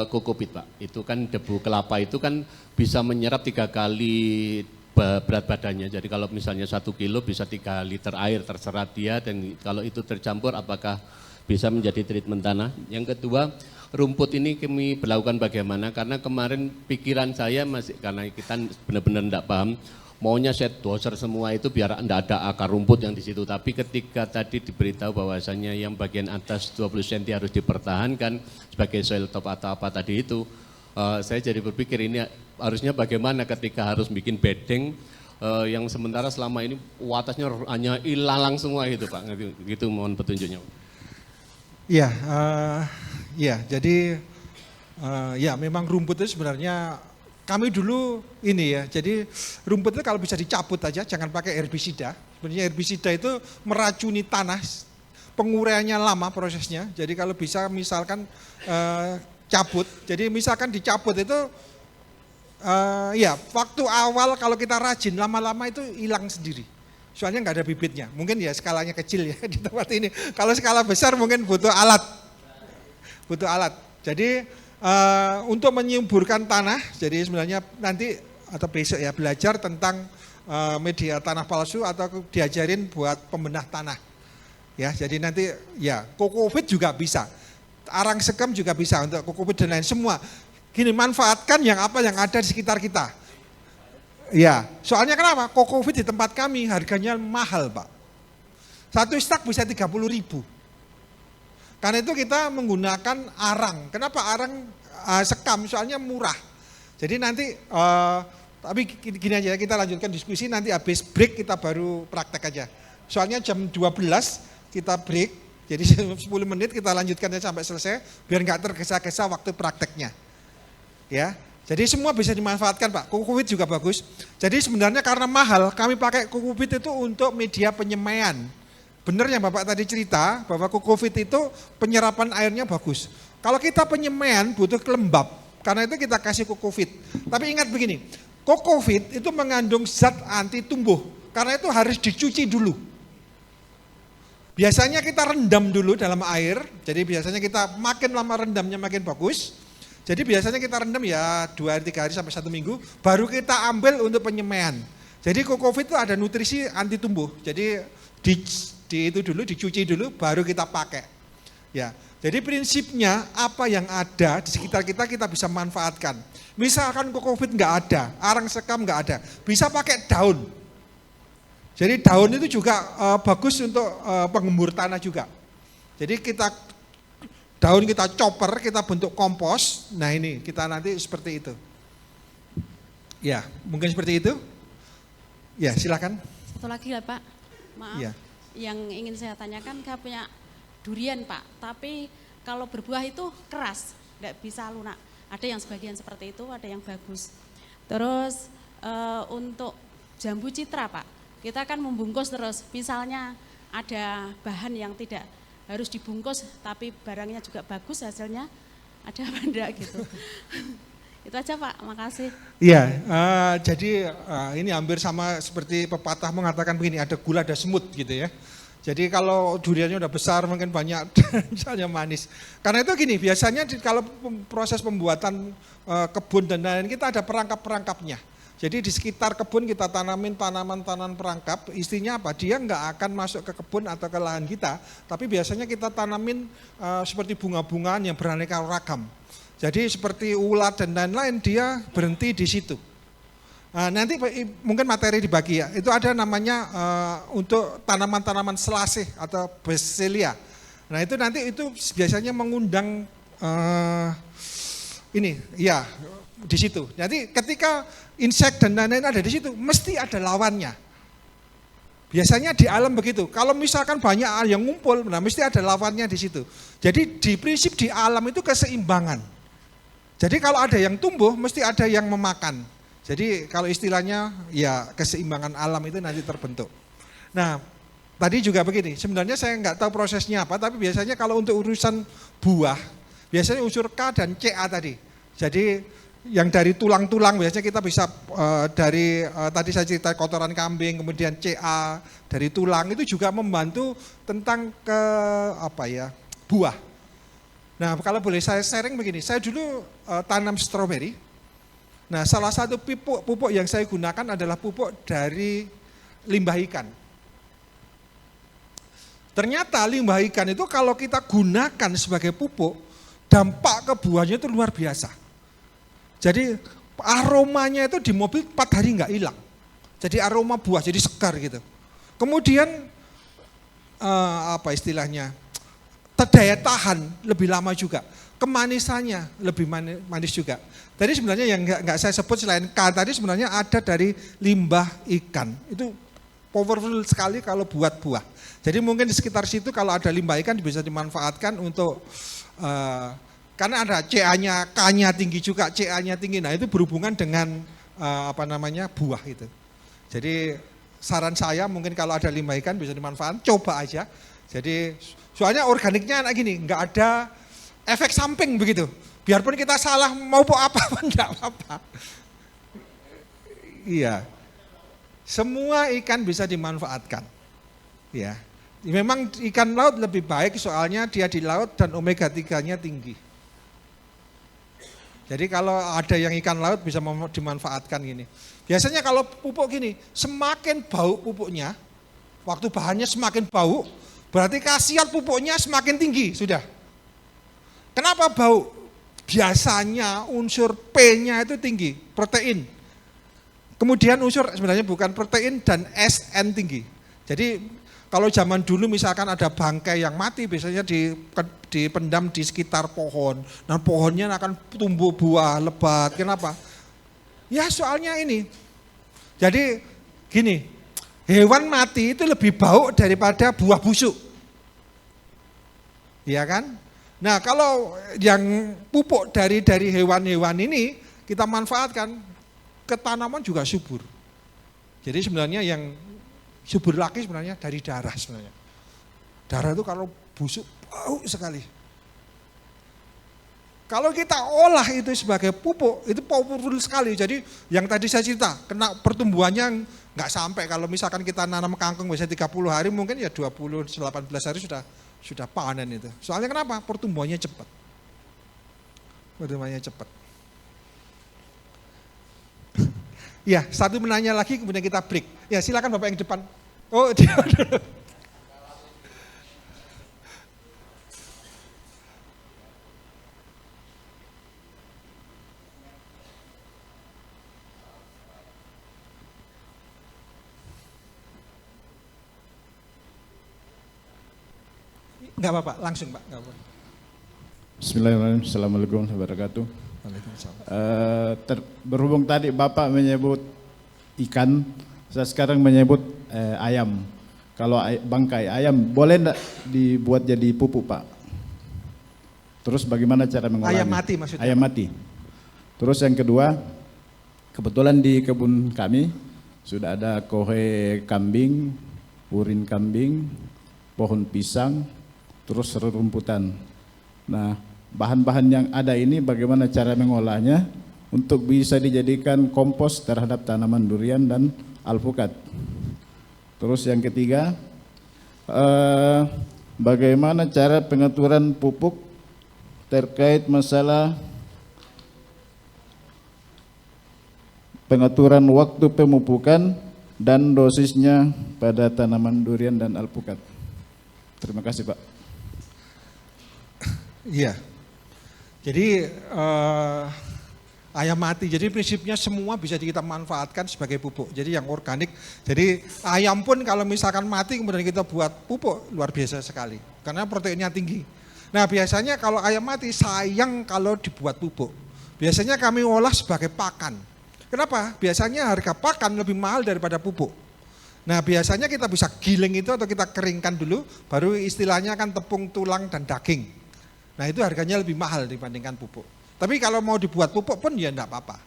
S8: kokopit Pak, itu kan debu kelapa itu kan bisa menyerap 3 kali berat badannya. Jadi kalau misalnya 1 kilo bisa 3 liter air terserap dia, dan kalau itu tercampur apakah bisa menjadi treatment tanah? Yang kedua, rumput ini kami berlakukan bagaimana? Karena kemarin pikiran saya masih, karena kita benar-benar tidak paham, maunya set doser semua itu biar tidak ada akar rumput yang di situ. Tapi ketika tadi diberitahu bahwasannya yang bagian atas 20 cm harus dipertahankan sebagai soil top atau apa tadi itu, saya jadi berpikir ini harusnya bagaimana ketika harus bikin bedding yang sementara selama ini atasnya hanya ilalang semua gitu Pak. Gitu mohon petunjuknya.
S1: Iya, ya jadi ya memang rumput itu sebenarnya kami dulu ini ya, jadi rumput itu kalau bisa dicabut aja, jangan pakai herbisida. Sebenarnya herbisida itu meracuni tanah, penguraiannya lama prosesnya. Jadi kalau bisa misalkan cabut, jadi misalkan dicabut itu ya waktu awal kalau kita rajin lama-lama itu hilang sendiri. Soalnya nggak ada bibitnya. Mungkin ya skalanya kecil ya di tempat ini. Kalau skala besar mungkin butuh alat. Butuh alat. Jadi untuk menyuburkan tanah, jadi sebenarnya nanti atau besok ya belajar tentang media tanah palsu atau diajarin buat pembenah tanah. Ya, jadi nanti ya kokopit juga bisa. Arang sekam juga bisa untuk kokopit dan lain semua. Gini, manfaatkan yang apa yang ada di sekitar kita. Ya, soalnya kenapa? Kokopit di tempat kami harganya mahal, Pak. Satu stak bisa 30.000. Karena itu kita menggunakan arang. Kenapa arang sekam? Soalnya murah. Jadi nanti, tapi gini aja kita lanjutkan diskusi, nanti habis break kita baru praktek aja. Soalnya jam 12 kita break, jadi 10 menit kita lanjutkan aja sampai selesai, biar nggak tergesa-gesa waktu prakteknya. Ya, jadi semua bisa dimanfaatkan Pak, kokopit juga bagus. Jadi sebenarnya karena mahal, kami pakai kokopit itu untuk media penyemaian. Benar yang Bapak tadi cerita, bahwa kokopit itu penyerapan airnya bagus. Kalau kita penyemaian butuh kelembab, karena itu kita kasih kokopit. Tapi ingat begini, kokopit itu mengandung zat anti tumbuh, karena itu harus dicuci dulu. Biasanya kita rendam dulu dalam air, jadi biasanya kita makin lama rendamnya makin bagus. Jadi biasanya kita rendam ya 2 hari, 3 hari sampai 1 minggu, baru kita ambil untuk penyemaian. Jadi kokopit itu ada nutrisi anti tumbuh, jadi itu dulu dicuci dulu, baru kita pakai. Ya, jadi prinsipnya apa yang ada di sekitar kita kita bisa manfaatkan. Misalkan kokopit nggak ada, arang sekam nggak ada, bisa pakai daun. Jadi daun itu juga bagus untuk penggembur tanah juga. Jadi daun kita chopper, kita bentuk kompos. Nah ini kita nanti seperti itu. Ya, mungkin seperti itu. Ya, silakan.
S9: Satu lagi ya Pak, maaf.
S1: Ya.
S9: Yang ingin saya tanyakan, saya punya durian Pak, tapi kalau berbuah itu keras, nggak bisa lunak. Ada yang sebagian seperti itu, ada yang bagus. Terus untuk jambu citra Pak, kita kan membungkus terus. Misalnya ada bahan yang tidak harus dibungkus, tapi barangnya juga bagus hasilnya, ada apa enggak gitu. Itu aja Pak, makasih.
S1: Iya, jadi ini hampir sama seperti pepatah mengatakan begini, ada gula ada semut gitu ya. Jadi kalau duriannya udah besar mungkin banyak, misalnya manis. Karena itu gini, biasanya kalau proses pembuatan kebun dan lain-lain kita ada perangkap-perangkapnya. Jadi di sekitar kebun kita tanamin tanaman-tanaman perangkap, istinya apa? Dia nggak akan masuk ke kebun atau ke lahan kita, tapi biasanya kita tanamin seperti bunga-bungaan yang beraneka ragam. Jadi seperti ulat dan lain-lain dia berhenti di situ. Nanti mungkin materi dibagi ya, itu ada namanya untuk tanaman-tanaman selasih atau Basilia. Nah itu nanti itu biasanya mengundang ini ya di situ. Jadi ketika insek dan lain-lain ada di situ, mesti ada lawannya. Biasanya di alam begitu. Kalau misalkan banyak yang ngumpul, nah mesti ada lawannya di situ. Jadi di prinsip di alam itu keseimbangan. Jadi kalau ada yang tumbuh, mesti ada yang memakan. Jadi kalau istilahnya ya keseimbangan alam itu nanti terbentuk. Nah tadi juga begini, sebenarnya saya nggak tahu prosesnya apa, tapi biasanya kalau untuk urusan buah, biasanya unsur K dan Ca tadi. Jadi yang dari tulang-tulang biasanya kita bisa dari tadi saya cerita kotoran kambing, kemudian Ca dari tulang itu juga membantu tentang buah. Nah kalau boleh saya sharing begini, saya dulu tanam stroberi. Nah salah satu pupuk yang saya gunakan adalah pupuk dari limbah ikan. Ternyata limbah ikan itu kalau kita gunakan sebagai pupuk, dampak ke buahnya itu luar biasa. Jadi aromanya itu di mobil 4 hari nggak hilang. Jadi aroma buah jadi segar gitu. Kemudian istilahnya daya tahan lebih lama juga. Kemanisannya lebih manis juga. Tadi sebenarnya yang nggak saya sebut selain K tadi sebenarnya ada dari limbah ikan. Itu powerful sekali kalau buat buah. Jadi mungkin di sekitar situ kalau ada limbah ikan bisa dimanfaatkan untuk karena ada CA-nya, K-nya tinggi juga, CA-nya tinggi. Nah itu berhubungan dengan buah itu. Jadi saran saya mungkin kalau ada limbah ikan bisa dimanfaatkan, coba aja. Jadi soalnya organiknya anak gini, nggak ada efek samping begitu. Biarpun kita salah mau apa-apa, enggak apa-apa. Iya. Semua ikan bisa dimanfaatkan. Ya. Memang ikan laut lebih baik soalnya dia di laut dan omega 3-nya tinggi. Jadi kalau ada yang ikan laut bisa dimanfaatkan gini. Biasanya kalau pupuk gini, semakin bau pupuknya, waktu bahannya semakin bau, berarti khasiat pupuknya semakin tinggi sudah. Kenapa bau? Biasanya unsur P-nya itu tinggi, protein. Kemudian unsur sebenarnya bukan protein dan SN tinggi. Jadi kalau zaman dulu misalkan ada bangkai yang mati biasanya dipendam di sekitar pohon. Nah pohonnya akan tumbuh buah lebat. Kenapa? Ya soalnya ini. Jadi gini, hewan mati itu lebih bau daripada buah busuk. Iya kan? Nah kalau yang pupuk dari hewan-hewan ini kita manfaatkan, ke tanaman juga subur. Jadi sebenarnya yang subur lagi sebenarnya dari darah sebenarnya. Darah itu kalau busuk bau sekali. Kalau kita olah itu sebagai pupuk, itu powerful sekali. Jadi yang tadi saya cerita, kena pertumbuhannya nggak sampai. Kalau misalkan kita nanam kangkung bisa 30 hari, mungkin ya 18 hari sudah panen itu. Soalnya kenapa? Pertumbuhannya cepat. Pertumbuhannya cepat. Ya, satu menanya lagi kemudian kita break. Ya, silakan Bapak yang depan. Oh, dia dulu. Enggak apa-apa, langsung Pak. Enggak apa-apa.
S10: Bismillahirrahmanirrahim. Assalamualaikum warahmatullahi wabarakatuh.
S1: Waalaikumsalam.
S10: Berhubung tadi Bapak menyebut ikan, saya sekarang menyebut ayam. Kalau bangkai ayam boleh enggak dibuat jadi pupuk Pak? Terus bagaimana cara mengolahnya?
S1: Ayam mati maksudnya?
S10: Ayam mati. Terus yang kedua, kebetulan di kebun kami sudah ada kohe kambing, urin kambing, pohon pisang, terus rerumputan. Nah, bahan-bahan yang ada ini bagaimana cara mengolahnya untuk bisa dijadikan kompos terhadap tanaman durian dan alpukat. Terus yang ketiga, bagaimana cara pengaturan pupuk terkait masalah pengaturan waktu pemupukan dan dosisnya pada tanaman durian dan alpukat. Terima kasih Pak.
S1: Iya. Jadi ayam mati. Jadi prinsipnya semua bisa kita manfaatkan sebagai pupuk. Jadi yang organik. Jadi ayam pun kalau misalkan mati kemudian kita buat pupuk luar biasa sekali. Karena proteinnya tinggi. Nah biasanya kalau ayam mati sayang kalau dibuat pupuk. Biasanya kami olah sebagai pakan. Kenapa? Biasanya harga pakan lebih mahal daripada pupuk. Nah biasanya kita bisa giling itu atau kita keringkan dulu. Baru istilahnya kan tepung, tulang, dan daging. Nah itu harganya lebih mahal dibandingkan pupuk. Tapi kalau mau dibuat pupuk pun ya enggak apa-apa.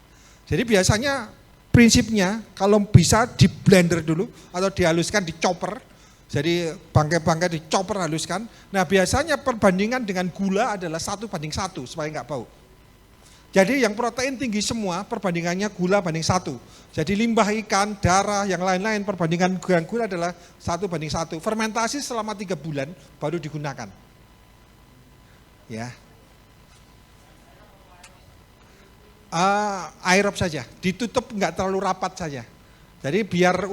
S1: Jadi biasanya prinsipnya kalau bisa di blender dulu atau dihaluskan di chopper. Jadi bangkai-bangkai di chopper haluskan. Nah biasanya perbandingan dengan gula adalah 1:1 supaya enggak bau. Jadi yang protein tinggi semua perbandingannya gula banding 1. Jadi limbah ikan, darah, yang lain-lain perbandingan dengan gula adalah 1:1. Fermentasi selama 3 bulan baru digunakan. Ya, aerob saja, ditutup nggak terlalu rapat saja. Jadi biar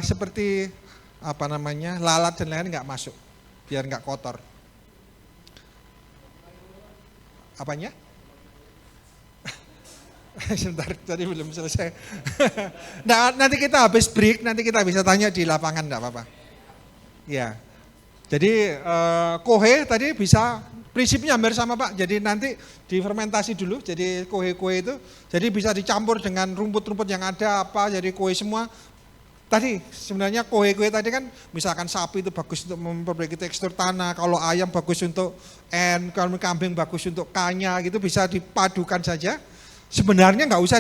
S1: seperti apa namanya lalat dan lain-lain nggak masuk, biar nggak kotor. Apanya? Sebentar, tadi belum selesai. Nah, nanti kita habis break, nanti kita bisa tanya di lapangan, nggak apa-apa. Ya, jadi kohe tadi bisa. Prinsipnya hampir sama Pak, jadi nanti difermentasi dulu, jadi kue-kue itu, jadi bisa dicampur dengan rumput-rumput yang ada apa, jadi kue semua. Tadi sebenarnya kue-kue tadi kan, misalkan sapi itu bagus untuk memperbaiki tekstur tanah, kalau ayam bagus untuk kalau kambing bagus untuk kanya gitu, bisa dipadukan saja. Sebenarnya nggak usah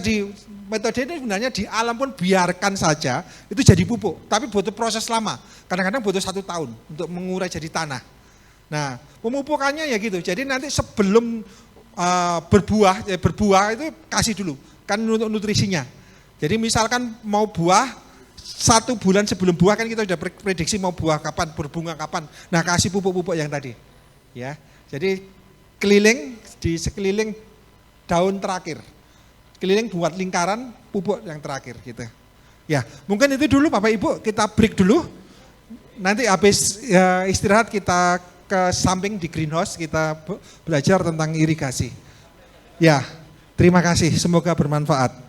S1: metode ini sebenarnya di alam pun biarkan saja, itu jadi pupuk, tapi butuh proses lama, kadang-kadang butuh 1 tahun untuk mengurai jadi tanah. Nah, pemupukannya ya gitu. Jadi nanti sebelum berbuah itu kasih dulu kan untuk nutrisinya. Jadi misalkan mau buah, 1 bulan sebelum buah kan kita sudah prediksi mau buah kapan, berbunga kapan. Nah, kasih pupuk-pupuk yang tadi. Ya. Jadi keliling di sekeliling daun terakhir. Keliling buat lingkaran pupuk yang terakhir gitu. Ya, mungkin itu dulu Bapak Ibu, kita break dulu. Nanti habis ya, istirahat kita ke samping di greenhouse, kita belajar tentang irigasi. Ya, terima kasih, semoga bermanfaat.